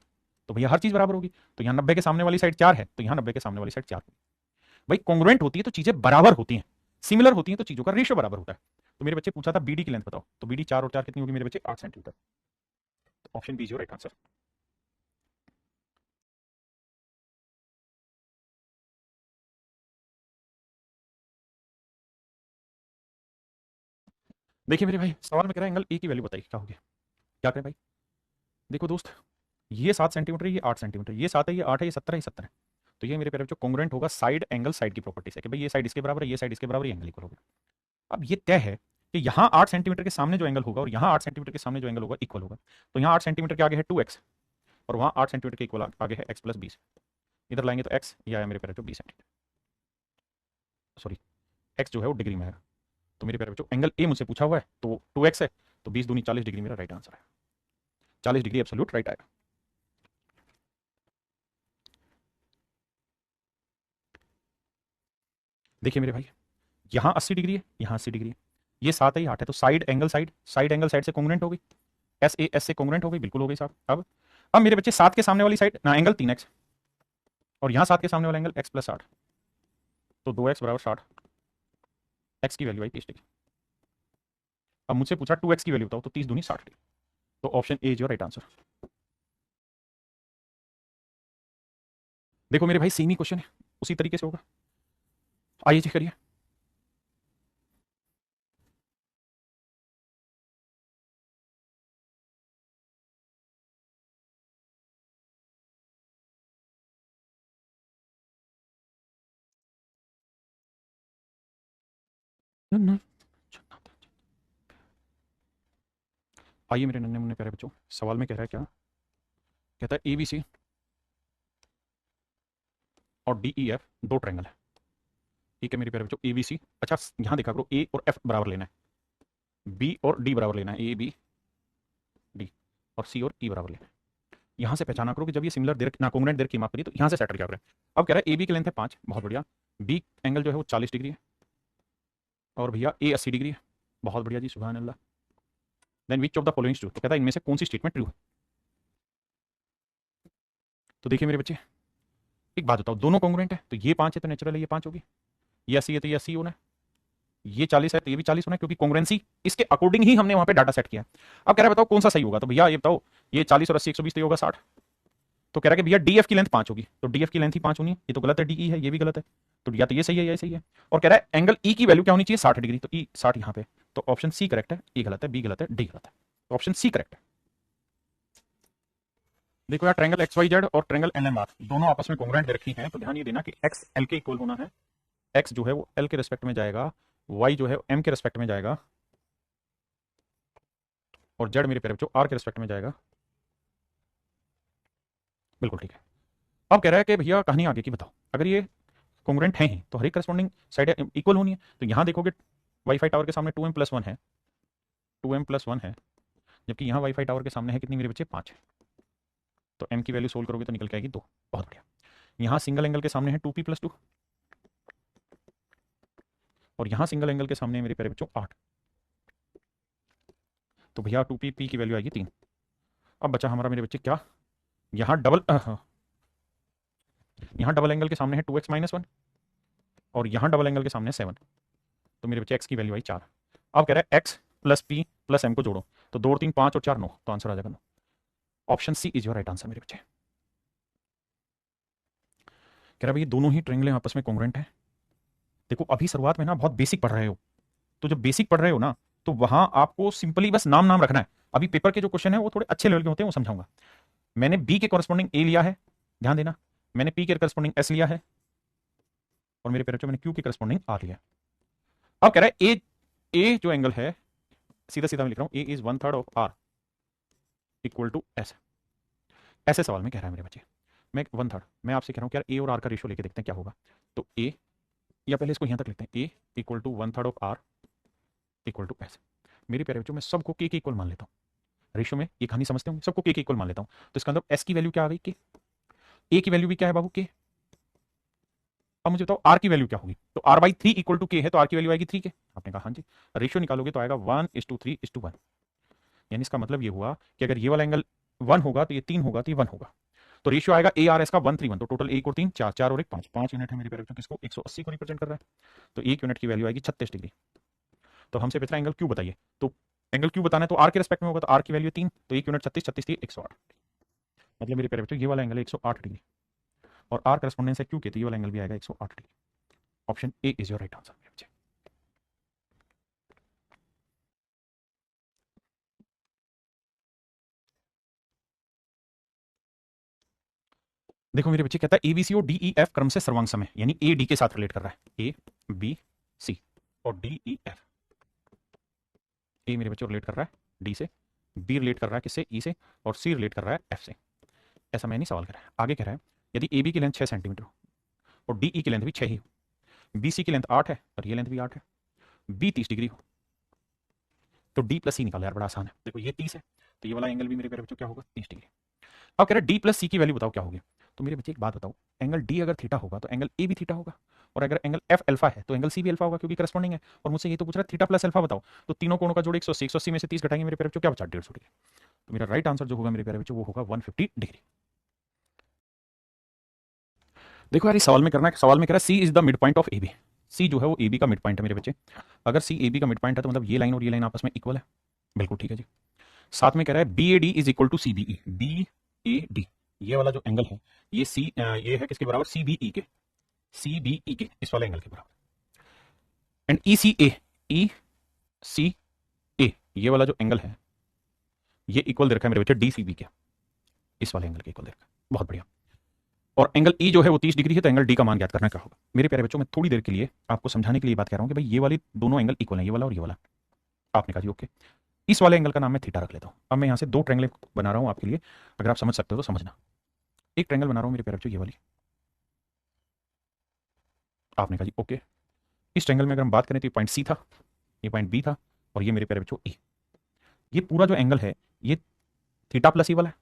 तो भैया हर चीज बराबर होगी। तो यहाँ 90 के सामने वाली साइड 4 है, तो यहाँ 90 के सामने वाली साइड 4 होगी। भाई कॉन्ग्रुएंट होती है तो चीजें बराबर होती हैं, सिमिलर होती हैं तो चीजों का रेशियो बराबर होता है। तो मेरे बच्चे पूछा था बीडी की लेंथ बताओ, तो बीडी 4 और 4 कितनी होगी मेरे बच्चे, 8 सेंटीमीटर। तो option B is your right answer. देखिए मेरे भाई सवाल में कह रहा है एंगल ए की वैल्यू बताइए क्या होगी, क्या करें भाई। देखो दोस्त, ये 7 सेंटीमीटर, ये 8 सेंटीमीटर, ये 7 है, ये 8 है, ये 70 है, ये 70 है, तो ये मेरे प्यारे बच्चों कॉन्ग्रुएंट होगा साइड एंगल साइड की प्रॉपर्टी से कि भाई ये साइड इसके बराबर है, ये साइड इसके बराबर, ये एंगल इक्वल होगा। अब ये तय है कि यहाँ 8 सेंटीमीटर के सामने जो एंगल होगा और यहाँ 8 सेंटीमीटर के सामने जो एंगल होगा इक्वल होगा। तो यहाँ 8 सेंटीमीटर के आगे है 2x और वहाँ 8 सेंटीमीटर के इक्वल आगे है x + 20, इधर लाएंगे तो एक्स, ये आया मेरे प्यारे बच्चों 20 सेंटीमीटर, सॉरी एक्स जो है वो डिग्री में आएगा। तो मेरे प्यारे बच्चों एंगल ए मुझसे पूछा हुआ है तो 2x है, तो 20 दूनी 40 डिग्री मेरा राइट आंसर है, 40 डिग्री एब्सोल्यूट राइट आएगा। देखिए मेरे भाई, यहाँ 80 डिग्री है, यहाँ 80 डिग्री है, ये 7 है, ये 8 है, तो side angle side angle side से कॉन्ग्रुएंट हो गई, एस ए एस से कॉन्ग्रुएंट हो गई, बिल्कुल हो गई साहब। अब मेरे बच्चे 7 के सामने वाली साइड ना एंगल 3x, और यहाँ 7 के सामने वाला एंगल x प्लस 60, तो 2x बराबर 60, x की वैल्यू आई 30 डिग्री। अब मुझसे पूछा 2x की वैल्यू बताओ, तो 30 दूनी 60 डिग्री, तो option A is your right answer. देखो मेरे भाई सेम ही क्वेश्चन है, उसी तरीके से होगा, आइए चेक करिए। आइए मेरे नन्हे मुन्ने प्यारे बच्चों, सवाल में कह रहा है क्या, कहता है ABC और DEF दो ट्रायंगल है, ठीक है मेरे प्यारे बच्चों ABC, अच्छा यहाँ देखा करो A और F बराबर लेना है, B और D बराबर लेना है, A B D, और C और E बराबर लेना है। यहाँ से पहचाना करो कि जब ये सिमिलर दे ना कॉन्ग्रुएंट दे रखी माफ करिए, तो यहाँ से सेटल क्या करें। अब कह रहा है AB की लेंथ है 5, बहुत बढ़िया, B एंगल जो है वो 40 डिग्री है, और भैया A 80 डिग्री है, बहुत बढ़िया जी, सुभान अल्लाह। Then which of the following true, तो कहता है इनमें से कौन सी स्टेटमेंट ट्रू है। तो देखिए मेरे बच्चे एक बात बताओ, दोनों कॉन्ग्रुएंट है, तो ये 5 है तो नेचुरल है ये 5 होगी, ये 80 है तो ये 80 होना है, ये 40 है तो ये भी 40 होना है, क्योंकि कॉन्ग्रुएंसी इसके अकॉर्डिंग ही हमने वहां पे डाटा सेट किया है। अब कह रहा है बताओ कौन सा सही होगा, तो भैया ये बताओ, ये 40 और 80 120 तो ये होगा 60, तो कह रहा है कि भैया DF की लेंथ 5 होगी, तो DF की लेंथ ही 5 होनी है, ये तो गलत है, DE है, ये भी गलत है, तो या तो ये सही है या ये सही है। और कह रहा है एंगल E की वैल्यू क्या होनी चाहिए 60 डिग्री, तो E 60 यहाँ पे, तो ऑप्शन सी करेक्ट है, E गलत है, बी गलत है, डी गलत है, तो ऑप्शन सी करेक्ट है। देखो यार ट्रायंगल XYZ और ट्रायंगल NMR दोनों आपस में कॉन्ग्रुएंट दे रखी हैं, तो ध्यान ये देना कि x l के इक्वल होना है, x जो है वो l के रिस्पेक्ट में जाएगा, y जो है m के रिस्पेक्ट में जाएगा, और z मेरे प्यारे बच्चों r के रिस्पेक्ट में जाएगा, बिल्कुल ठीक है। अब कह रहा है कि भैया कहानी आगे की बताओ, अगर ये कॉन्ग्रुएंट हैं ही तो हर एक करस्पॉन्डिंग साइड इक्वल होनी है, तो यहाँ देखोगे वाईफाई टावर के सामने 2m+1 है, 2m+1 है, जबकि यहाँ वाईफाई टावर के सामने है कितनी मेरे बच्चे 5 है, तो m की वैल्यू सोल्व करोगे तो निकल के आएगी 2, बहुत बढ़िया। यहाँ सिंगल एंगल के सामने है 2p+2, और यहाँ सिंगल एंगल के सामने है मेरे प्यारे बच्चों 8, तो भैया 2p की वैल्यू आएगी 3। अब बचा हमारा मेरे बच्चे क्या, यहाँ डबल एंगल के सामने है 2x-1, और यहाँ डबल एंगल के सामने है 7, तो मेरे बच्चे x की वैल्यू आई 4। अब कह रहा है x plus p plus m को जोड़ो, तो 2 और 3 5 और 4 9, तो आंसर आ जाएगा 9, option C is your right answer मेरे बच्चे। कह रहा है भाई दोनों ही ट्रायंगल आपस में कॉन्ग्रुएंट है। देखो अभी शुरुआत में ना बहुत बेसिक पढ़ रहे हो, तो जब बेसिक पढ़ रहे हो ना तो वहां आपको सिंपली बस नाम नाम रखना है, अभी पेपर के जो क्वेश्चन है वो थोड़े अच्छे लेवल के होते हैं, वो समझाऊंगा। मैंने बी के कॉरेस्पॉन्डिंग ए लिया है, ध्यान देना, मैंने पी के कॉरेस्पॉन्डिंग एस लिया है, और मेरे पेरेंट्स मैंने क्यू के कॉरेस्पॉन्डिंग आर लिया। अब कह रहा है ए जो एंगल है, सीधा सीधा मैं लिख रहा हूं, A is 1/3 of R equal to S, ऐसे सवाल में कह रहा है मेरे बच्चे, मैं 1/3, मैं आपसे कह रहा हूं यार ए और आर का रेशियो लेके देखते हैं क्या होगा, तो ए, या पहले इसको यहां तक लिखते हैं, A equal to 1/3 of R equal to S. मेरे प्यारे बच्चों मैं सबको के इक्वल मान लेता हूं, रेशियो में ये कहानी समझते होंगे, सबको के इक्वल मान लेता हूं, तो इसका मतलब एस की वैल्यू क्या आ गई के, ए की वैल्यू भी क्या है बाबू के। अब मुझे बताओ आर की वैल्यू क्या होगी, तो r/3 इक्वल टू के है, तो आर की वैल्यू आएगी 3 के, आपने कहा हाँ जी, रेशियो निकालोगे तो आएगा 1:3:1, यानी इसका मतलब ये हुआ कि अगर ये वाला एंगल 1 होगा तो ये 3 होगा तो ये 1 होगा, तो रेशियो आएगा ARS का 1:3:1, तो टोटल 1 और 3 4, 4 और 1 5, 5 यूनिट है मेरे प्यारे बच्चों, किसको 180 को रिप्रेजेंट कर रहा है, तो 1 यूनिट की वैल्यू आएगी 36 डिग्री। तो हमसे पूछा एंगल क्यू बताइए, तो एंगल क्यू बताना है तो आर के रेस्पेक्ट में होगा, तो आर की वैल्यू 3, तो 1 यूनिट 36, 36 108, मतलब मेरे प्यारे बच्चों ये वाला एंगल है 108 डिग्री, और आर करस्पॉन्डेंस है क्यू के, तो ये वाला एंगल भी आएगा 108 degree, option A is your right answer मेरे बच्चे। देखो मेरे बच्चे कहता है एबीसी और DEF क्रम से सर्वांग समय, यानी ए डी के साथ रिलेट कर रहा है, ए बी सी और DEF, ए मेरे बच्चों रिलेट कर रहा है डी से, बी रिलेट कर रहा है किससे, ई से, और सी रिलेट कर रहा है एफ से। ऐसा मैं नहीं सवाल कर रहा है, आगे कह रहा है यदि ए बी की लेंथ 6 सेंटीमीटर हो और डी ई की लेंथ भी 6 ही हो, बी सी की लेंथ 8 है और ये लेंथ भी 8 है, बी 30 डिग्री हो, तो डी प्लस सी निकालो यार, बड़ा आसान है। देखो ये 30 है तो ये वाला एंगल भी मेरे प्यारे बच्चों क्या होगा, 30 डिग्री। अब कह रहा है डी प्लस सी की वैल्यू बताओ क्या होगी। तो मेरे बच्चे एक बात बताओ, एंगल डी अगर थीटा होगा तो एंगल ए भी थीटा होगा, और अगर एंगल एफ अल्फा है तो एंगल सी भी अल्फा होगा, क्योंकि करस्पॉन्डिंग है। और मुझसे ये तो पूछ रहा है थीटा प्लस अल्फा बताओ, तो तीनों कोणों का जोड़ 180, 180 में से 30 घटाएंगे मेरे प्यारे बच्चों, क्या बचा, 150 डिग्री। तो मेरा राइट आंसर जो होगा मेरे प्यारे बच्चों वो होगा 150 डिग्री। देखो यार इस सवाल में करना है, सवाल में कह रहा है C is the mid point of A B. C जो है वो ए बी का मिड पॉइंट है मेरे बच्चे। अगर सी ए बी का मिड पॉइंट है तो मतलब ये लाइन और ये लाइन आपस में इक्वल है, बिल्कुल ठीक है जी। साथ में कह रहा है B A D is equal to C B E, B A D ये वाला जो एंगल है ये ये है किसके बराबर, सी बी ई के, सी बी ई के इस वाले एंगल के बराबर। एंड ई सी ए, ई सी ए ये वाला जो एंगल है ये इक्वल दे रखा है मेरे बच्चे डी सी बी के, इस वाले एंगल के इक्वल दे रखा है, बहुत बढ़िया। और एंगल ई जो है वो 30 डिग्री है, तो एंगल डी का मान ज्ञात करना क्या होगा। मेरे प्यारे बच्चों मैं थोड़ी देर के लिए आपको समझाने के लिए बात कह रहा हूं कि भाई ये वाली दोनों एंगल इक्वल है, ये वाला और ये वाला। आपने कहा जी ओके, इस वाले एंगल का नाम मैं थीटा रख लेता हूं। अब मैं यहां से दो ट्रायंगल बना रहा हूं आपके लिए, अगर आप समझ सकते हो तो समझना। एक ट्रायंगल बना रहा हूं मेरे प्यारे बच्चों ये वाली, आपने कहा जी ओके। इस ट्रायंगल में अगर हम बात करें तो ये पॉइंट सी था, ये पॉइंट बी था, और ये मेरे प्यारे बच्चों ई। ये पूरा जो एंगल है ये थीटा प्लस ई वाला है।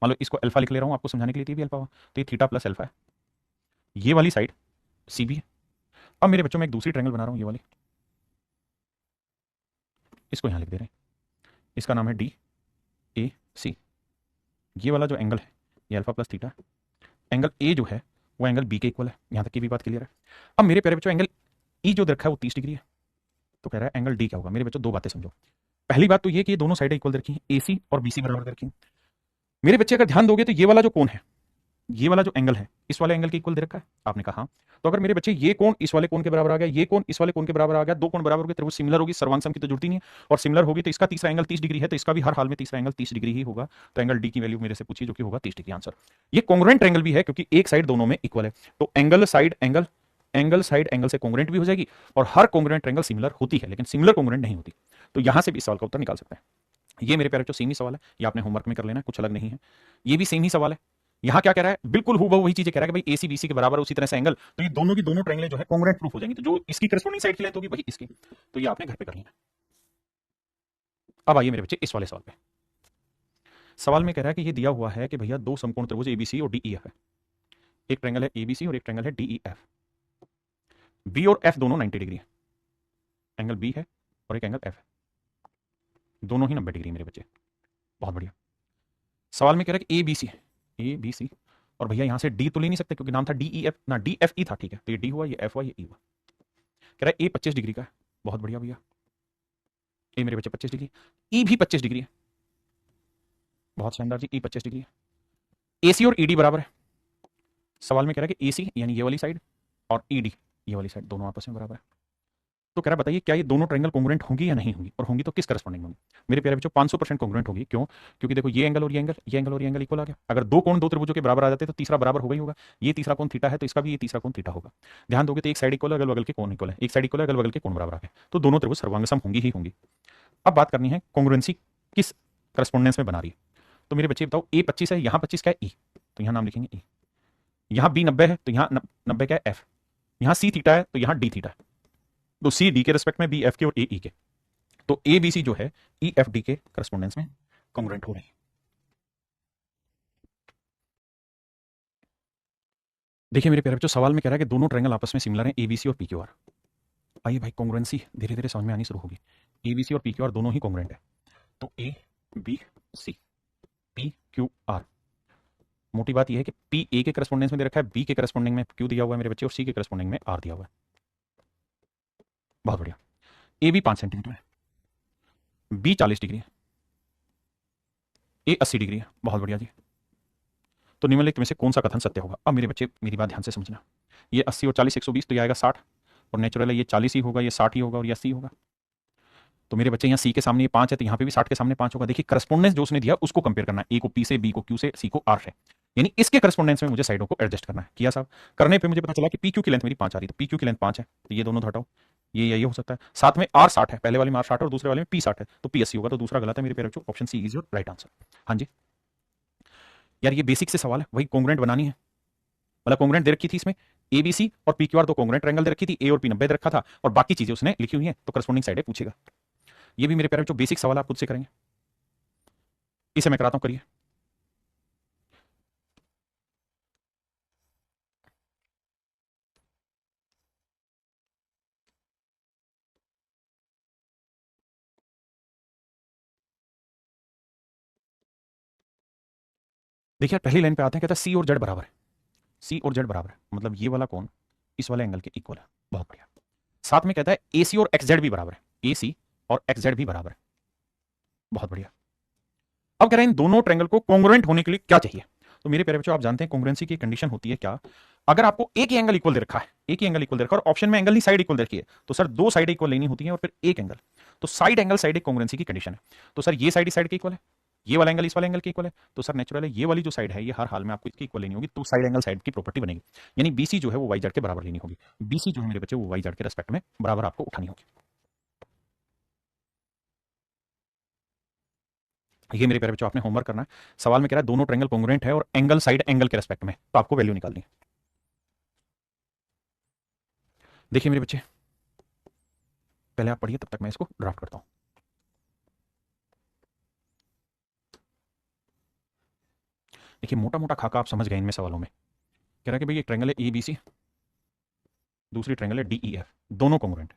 मान लो इसको अल्फा लिख ले रहा हूं आपको समझाने के लिए, भी अल्फा हुआ तो ये थीटा प्लस अल्फा है, ये वाली साइड सी बी है। अब मेरे बच्चों में एक दूसरी ट्रायंगल बना रहा हूं ये वाली, इसको यहां लिख दे रहे हैं, इसका नाम है डी ए सी। ये वाला जो एंगल है ये alpha plus theta, angle A जो है वो एंगल बी के इक्वल है, यहां तक की भी बात क्लियर है। अब मेरे प्यारे बच्चों एंगल ई जो रखा है वो 30 डिग्री है, तो कह रहा है एंगल डी क्या होगा। मेरे बच्चों दो बातें समझो, पहली बात तो ये कि ये दोनों साइडें इक्वल रखी हैं, एसी और बीसी बराबर रखी हैं। मेरे बच्चे अगर ध्यान दोगे तो ये वाला जो कोण है, ये वाला जो एंगल है इस वाले एंगल के इक्वल दे रखा है, आपने कहा हाँ। तो अगर मेरे बच्चे ये कोण इस वाले कोण के बराबर आ गया, ये कोण इस वाले कोण के बराबर आ गया, दो कोण बराबर हो गए, त्रिभुज सिमिलर होगी, सर्वांग सम की तो जुड़ती नहीं है, और सिमिलर होगी तो इसका तीसरा एंगल 30 डिग्री है, तो इसका भी हर हाल में तीसरा एंगल 30 डिग्री ही होगा। तो एंगल डी की वैल्यू मेरे से पूछी जो कि होगा 30 डिग्री आंसर। ये कॉन्ग्रुएंट एंगल भी है क्योंकि एक साइड दोनों में इक्वल है, तो angle side angle, angle side angle से कॉन्ग्रुएंट भी हो जाएगी, और हर कॉन्ग्रुएंट एंगल सिमिलर होती है लेकिन सिमिलर कॉन्ग्रुएंट नहीं होती। तो यहां से भी सवाल का उत्तर निकाल सकते हैं। ये मेरे प्यारे बच्चों सेम ही सवाल है, ये आपने होमवर्क में कर लेना, कुछ अलग नहीं है। ये भी सेम ही सवाल है, यहां क्या कह रहा है, बिल्कुल हूबहू वही चीजें कह रहा है कि भाई एसी बीसी के बराबर उसी तरह से एंगल, तो ये दोनों की दोनों ट्रायंगल जो है कॉन्ग्रुएंट प्रूफ हो जाएंगी, तो जो इसकी करस्पॉन्डिंग साइड की लेंथ होगी वही इसकी, तो ये आपने घर पे कर लेना। अब आइए मेरे बच्चे इस वाले सवाल पे। सवाल में कह रहा है कि ये दिया हुआ है कि भैया दो समकोण त्रिभुज एबीसी और डीईएफ है, एक ट्रायंगल है एबीसी और एक ट्रायंगल है डीईएफ। बी और एफ दोनों 90 डिग्री है, एंगल बी है और एक एंगल एफ है, दोनों ही 90 डिग्री मेरे बच्चे, बहुत बढ़िया। सवाल में कह रहा है कि ए बी सी है, ए बी सी, और भैया यहां से डी तो ले नहीं सकते क्योंकि नाम था डी ई एफ ना, डी एफ ई था, ठीक है, तो ये डी हुआ, ये एफ हुआ, ये ई हुआ। कह रहा है ए 25 डिग्री का है, बहुत बढ़िया भैया, ए मेरे बच्चे 25 डिग्री, ई भी 25 डिग्री है, बहुत शानदार जी, ई 25 डिग्री है। एसी और ईडी बराबर है। सवाल में कह रहा है कि एसी यानी ये वाली साइड और ईडी ये वाली साइड दोनों आपस में बराबर है। तो कह रहा है बताइए क्या ये दोनों ट्रायंगल कॉन्ग्रुएंट होंगी या नहीं होंगी, और होंगी तो किस करस्पॉन्डिंग होंगी। मेरे प्यारे बच्चों 500% कॉन्ग्रुएंट होगी। क्यों, क्योंकि देखो ये एंगल और ये एंगल, ये एंगल और ये एंगल इक्वल आ गया। अगर दो कोण दो त्रिभुजों के बराबर आ जाते तो तीसरा बराबर होगा ही होगा। ये तीसरा कोण थीटा है तो इसका भी ये तीसरा कोण थीटा होगा। ध्यान दोगे तो एक साइड इक्वल है, अगल बगल के कोण इक्वल है, एक साइड इक्वल है, अगल बगल के कोण बराबर आ गए, तो दोनों त्रिभुज सर्वांगसम होंगी ही होंगी। अब बात करनी है कॉन्ग्रुएंसी किस करस्पॉन्डेंस में बना रही है। तो मेरे बच्चे बताओ ए 25 है, यहाँ 25 क्या है, ई, तो यहाँ नाम लिखेंगे ई। यहाँ बी 90 है तो यहाँ 90 क्या है, एफ। यहाँ सी थीटा है तो यहाँ डी थीटा है, तो सी डी के रिस्पेक्ट में, बी एफ के और ए ई के, तो ए बी सी जो है ई एफ डी के करस्पॉन्डेंस में कॉन्ग्रुएंट हो रही है। देखिए मेरे प्यारे बच्चों सवाल में कह रहा है कि दोनों ट्रायंगल आपस में सिमिलर हैं, ए बी सी और पी क्यू आर। आइए भाई कॉन्ग्रुएंसी धीरे धीरे समझ में आनी शुरू होगी। ए बी सी और पी क्यू आर दोनों ही कॉन्ग्रुएंट है, तो A B C P Q R. मोटी बात यह है कि पी ए के करस्पॉन्डेंस में दे रखा है, बी के करस्पॉन्डिंग में क्यू दिया हुआ है मेरे बच्चे, और सी के करस्पॉन्डिंग में आर दिया हुआ है, बहुत बढ़िया। ए बी 5 सेंटीमीटर है, बी 40 डिग्री है, ए 80 डिग्री है, बहुत बढ़िया जी। तो निम्नलिखित में से कौन सा कथन सत्य होगा। अब मेरे बच्चे मेरी बात ध्यान से समझना, ये 80 और 40 120 तो ये आएगा 60, और नेचुरल है ये 40 ही होगा, ये 60 ही होगा और ये 80 होगा। तो मेरे बच्चे यहाँ सी के सामने ये 5 है तो यहाँ पे भी 60 के सामने 5 होगा। देखिए करस्पॉन्डेंस जो उसने दिया उसको कंपेयर करना है, ए को पी से, बी को क्यू से, सी को आर से, यानी इसके करस्पॉन्डेंस में मुझे साइडों को एडजस्ट करना है। किया साहब, करने पे मुझे पता चला कि पी क्यू की लेंथ मेरी 5 आ रही है, तो पी क्यू की लेंथ 5 है तो ये दोनों हटाओ, ये हो सकता है। साथ में आर 60 है, पहले वाले में आर 60 और दूसरे वाले में पी 60 है, तो पी 80 होगा, तो दूसरा गलत है मेरे प्यारे बच्चों, option C is your right answer. हाँ जी यार ये बेसिक से सवाल है, वही कॉन्ग्रुएंट बनानी है, मतलब कॉन्ग्रेंट दे रखी थी इसमें ABC और PQR दो कॉन्ग्रेंट ट्रायंगल दे रखी थी, A और P 90 दे रखा था और बाकी चीजें उसने लिखी हुई हैं, तो करस्पॉन्डिंग साइड पूछेगा। ये भी मेरे प्यारे जो बेसिक सवाल आप खुद से करेंगे, इसे मैं कराता हूं, करिए। देखिए पहली लाइन पे आते हैं, कहता है सी और जेड बराबर है, सी और जेड बराबर है, मतलब ये वाला कोण इस वाले एंगल के इक्वल है। बहुत बढ़िया। साथ में कहता है AC और XZ भी बराबर है, AC और XZ भी बराबर है। बहुत बढ़िया। अब कह रहे हैं इन दोनों ट्रायंगल को कॉन्ग्रुएंट होने के लिए क्या चाहिए। तो मेरे प्यारे बच्चों आप जानते हैं कॉन्ग्रुएंसी की कंडीशन होती है क्या, अगर आपको एक ही एंगल इक्वल दे रखा है, एक ही एंगल इक्वल दे रखा है और ऑप्शन में एंगल नहीं साइड इक्वल दे रखी है, तो सर दो साइड इक्वल लेनी होती है और फिर एक एंगल, तो साइड एंगल साइड एक कॉन्ग्रुएंसी की कंडीशन है। तो सर ये साइड इस साइड के इक्वल है, ये वाला एंगल इस वाले एंगल के इक्वल है, तो सर नेचुरल है ये वाली जो साइड है ये हर हाल में आपको इसकी इक्वल लेनी होगी, तो साइड एंगल साइड की प्रॉपर्टी बनेगी, यानी BC जो है वो YZ के बराबर लेनी होगी। BC जो है मेरे बच्चे वो YZ के रेस्पेक्ट में बराबर आपको उठानी होगी। ये मेरे प्यारे बच्चों आपने होमवर्क करना है। सवाल में कह रहा है दोनों ट्रायंगल कॉन्ग्रुएंट है और एंगल साइड एंगल के रेस्पेक्ट में, तो आपको वैल्यू निकालनी है। देखिए मेरे बच्चे पहले आप पढ़िए, तब तक मैं इसको ड्राफ्ट करता हूं। देखिए मोटा मोटा खाका आप समझ गए इनमें सवालों में, कह रहा है कि भाई एक ट्रायंगल है ABC, दूसरी ट्रायंगल है DEF, दोनों कॉन्ग्रुएंट।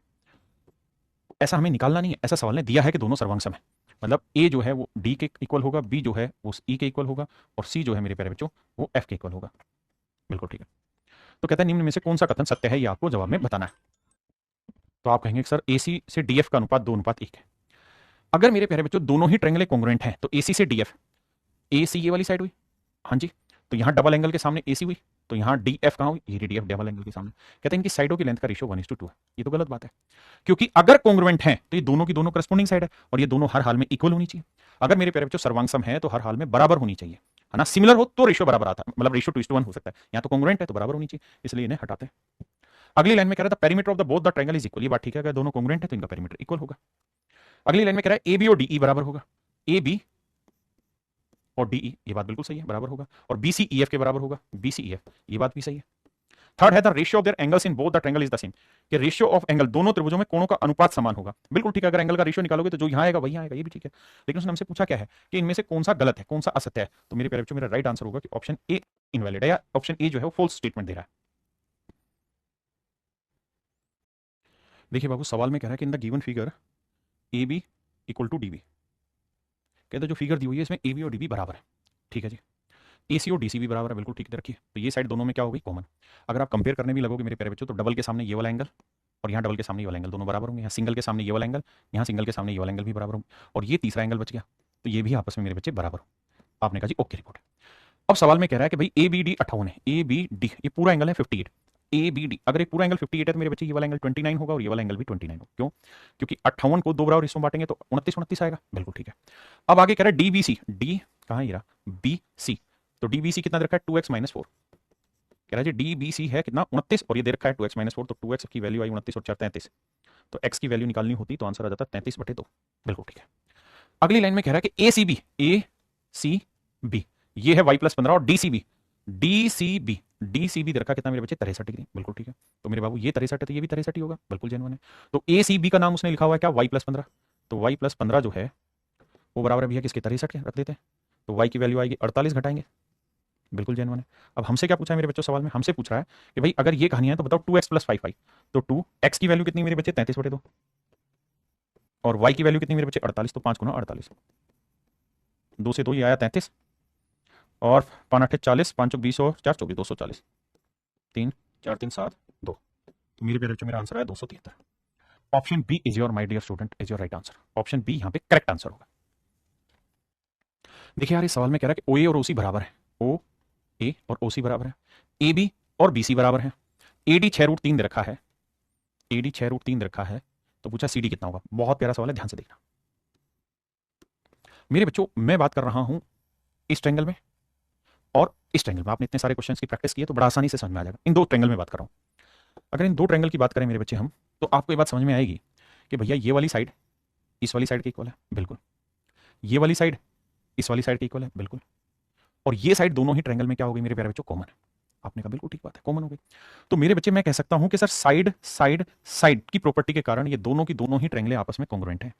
ऐसा हमें निकालना नहीं है, ऐसा सवाल ने दिया है कि दोनों सर्वांग है, मतलब A जो है वो D के इक्वल होगा, B जो है वो E के इक्वल होगा और C जो है मेरे प्यारे बच्चों वो F के इक्वल होगा। बिल्कुल ठीक है। तो कहता है निम्न में से कौन सा कथन सत्य है, ये आपको जवाब में बताना है। तो आप कहेंगे सर AC से DF का अनुपात 2:1 है। अगर मेरे प्यारे बच्चों दोनों ही ट्रायंगल कॉन्ग्रुएंट हैं तो AC से DF, AC ये वाली साइड हुई, हाँ जी, तो यहां डबल एंगल के सामने AC हुई, तो यहां DF कहां हुई, ये DF डबल एंगल के सामने। कहते हैं इनकी साइडों की लेंथ का रेशियो 1:2 है। ये तो गलत बात है, क्योंकि अगर कॉन्ग्रुएंट है तो ये दोनों की दोनों करस्पॉन्डिंग साइड है और ये दोनों हर हाल में इक्वल होनी चाहिए। अगर मेरे प्यारे बच्चों सर्वांग है तो हर हाल में बराबर होनी चाहिए, है ना, सिमिलर हो तो रेशियो बराबर आता है, मतलब रेशियो 2:1 हो सकता है, यहाँ तो कॉन्ग्रुएंट है तो बराबर होनी चाहिए, इसलिए इन्हें हटाते हैं। अगली लाइन में कह रहा था perimeter of the both the triangle is equal, ये बात ठीक है, अगर दोनों कॉन्ग्रुएंट है तो इनका पेरीमीटर इक्वल होगा। अगली लाइन में कह रहा है AB और DE बराबर होगा, AB और DE, ये बात बिल्कुल सही है, बराबर होगा, और BC EF के बराबर होगा, BC EF, ये बात भी सही है। थर्ड है the ratio of their angles in both the triangle is the same, कि रेशियो ऑफ एंगल दोनों त्रिभुजों में कोणों का अनुपात समान होगा। बिल्कुल ठीक है, अगर एंगल का रेशियो निकालोगे तो जो यहां आएगा वही आएगा, ये भी ठीक है। लेकिन उसने हमसे पूछा क्या है कि इनमें से कौन सा गलत है, कौन सा असत्य है, तो मेरे प्यारे बच्चों मेरा राइट आंसर होगा कि ऑप्शन ए इनवैलिड है, या ऑप्शन ए जो है वो फॉल्स स्टेटमेंट दे रहा है। देखिए बाबू सवाल में कह रहा है कि in the given figure AB equal to DB, कहते जो फिगर दी हुई है इसमें AB और DB बराबर है, ठीक है जी, AC और DC भी बराबर है, बिल्कुल ठीक रखिए, तो ये साइड दोनों में क्या हो गई, कॉमन। अगर आप कंपेयर करने भी लगोगे मेरे प्यारे बच्चों तो डबल के सामने ये वाला एंगल और यहाँ डबल के सामने ये वाला एंगल दोनों बराबर होंगे, यहाँ सिंगल के सामने ये वाला एंगल, यहाँ सिंगल के सामने ये वाला एंगल भी बराबर होंगे, और ये तीसरा एंगल बच गया, तो ये भी आपस में मेरे बच्चे बराबर हो। आपने कहा जी ओके रिपोर्ट। अब सवाल में कह रहा है कि भाई ABD 58 है, ABD ये पूरा एंगल है 58, ABD अगर एक पूरा एंगल 58 है तो मेरे बच्चे ये वाला एंगल 29 होगा और ये वाला एंगल भी 29 होगा, क्यों, क्योंकि 58 को दो बराबर हिस्सों में बांटेंगे तो 29 आएगा, बिल्कुल ठीक है। अब आगे कह रहा है DBC, D कहाँ ये रहा BC, तो DBC कितना दे रखा है 2x-4, कह रहा है जी DBC है कितना 29 और ये दे रखा है 2x-4, तो 2x की वैल्यू आई 29 और 4 33, तो x की वैल्यू निकालनी होती तो आंसर आ जाता 33/2, बिल्कुल ठीक है। अगली लाइन में कह रहा है कि ACB ये है y+15 और DCB दे रखा कितना मेरे बच्चे 63 डिग्री, बिल्कुल ठीक है। तो मेरे बाबू ये 63 है तो ये भी 63 ही होगा, बिल्कुल जेन्युइन है। तो ACB का नाम उसने लिखा हुआ है क्या y+15, तो y+15 जो है वो बराबर है भैया किसके 63 के, रख देते हैं, तो y की वैल्यू आएगी 48 घटाएंगे, बिल्कुल जेन्युइन है। अब हमसे क्या पूछा है मेरे बच्चों सवाल में, हमसे पूछ रहा है कि भाई अगर ये कहानी है तो बताओ 2x + 5y, तो 2x की वैल्यू कितनी मेरे बच्चे 33/2 और y की वैल्यू कितनी मेरे बच्चे 48, तो 5 गुना 48, 2 से 2 ये आया 33 और 5 8 40, 5 20 और 4 24, 240, 3 4 3 7 2, तो मेरे प्यारे बच्चों मेरा आंसर है 273। Option B is your my dear student is your right answer, option B यहाँ पे करेक्ट आंसर होगा। देखिए यार इस सवाल में कह रहा है कि OA और OC बराबर है, OA और OC बराबर है, AB और BC बराबर है, AD 6√3 दे रखा है, AD 6√3 दे रखा है, तो पूछा CD कितना होगा। बहुत प्यारा सवाल है, ध्यान से देखना मेरे बच्चों, मैं बात कर रहा हूं इस ट्रायंगल में और इस ट्रायंगल में, आपने इतने सारे क्वेश्चंस की प्रैक्टिस की है तो बड़ा आसानी से समझ में आ जाएगा। इन दो ट्रायंगल में बात कर रहा हूं, अगर इन दो ट्रायंगल की बात करें मेरे बच्चे हम, तो आपको ये बात समझ में आएगी कि भैया ये वाली साइड इस वाली साइड के इक्वल है, बिल्कुल, ये वाली साइड इस वाली साइड के इक्वल है, बिल्कुल, और ये साइड दोनों ही ट्रायंगल में क्या हो गई मेरे प्यारे बच्चों कॉमन है। आपने कहा बिल्कुल ठीक बात है, कॉमन हो गई। तो मेरे बच्चे मैं कह सकता हूं कि सर साइड साइड साइड की प्रॉपर्टी के कारण ये दोनों की दोनों ही ट्रायंगलें आपस में कॉन्ग्रुएंट हैं।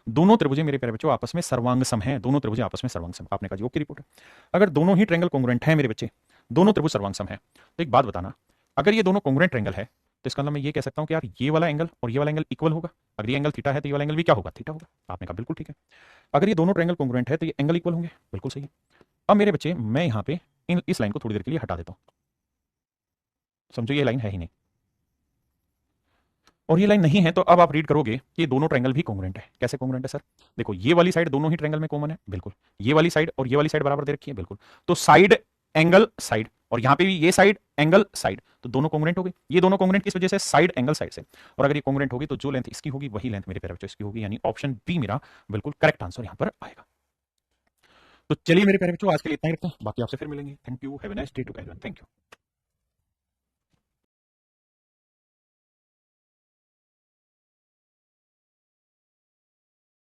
दोनों त्रिभुजें मेरे प्यारे बच्चों आपस में सर्वांग सम हैं, दोनों त्रिभुजें आपस में सर्वांग सम। आपने कहा जी ओके रिपोर्ट है। अगर दोनों ही ट्रायंगल कॉन्ग्रुएंट हैं मेरे बच्चे, दोनों त्रिभुज सर्वांग सम है, तो एक बात बताना, अगर ये दोनों कॉन्ग्रुएंट ट्रायंगल है तो इसका मतलब मैं ये कह सकता हूं कि यार ये वाला एंगल और ये वाला एंगल इक्वल होगा। अगर ये एंगल थीटा है तो ये वाला एंगल भी क्या होगा, थीटा होगा। आपने कहा बिल्कुल ठीक है। अगर ये दोनों ट्रायंगल कॉन्ग्रुएंट है तो ये एंगल इक्वल होंगे, बिल्कुल सही है। अब मेरे बच्चे मैं यहां पे इस लाइन को थोड़ी देर के लिए हटा देता हूं, समझो ये लाइन है ही नहीं, और ये लाइन नहीं है, तो अब आप रीड करोगे कि ये दोनों ट्रायंगल भी कॉन्ग्रुएंट है। कैसे कॉन्ग्रुएंट है सर, देखो ये वाली साइड दोनों ही ट्रायंगल में कॉमन है, बिल्कुल। ये वाली साइड और ये वाली साइड बराबर दे रखी है, बिल्कुल। तो साइड एंगल साइड, और यहां पे भी ये साइड एंगल साइड, तो दोनों कॉन्ग्रुएंट हो गई। ये दोनों कॉन्ग्रुएंट किस वजह से, साइड एंगल साइड से। और अगर ये कॉन्ग्रुएंट होगी तो जो लेंथ इसकी होगी वही लेंथ मेरे प्यारे बच्चों इसकी होगी, यानी ऑप्शन बी मेरा बिल्कुल करेक्ट आंसर यहां पर आएगा। तो चलिए मेरे प्यारे बच्चों आज के लिए इतना ही रखते हैं, बाकी आपसे फिर मिलेंगे। Thank you, have a nice day to everyone, thank you.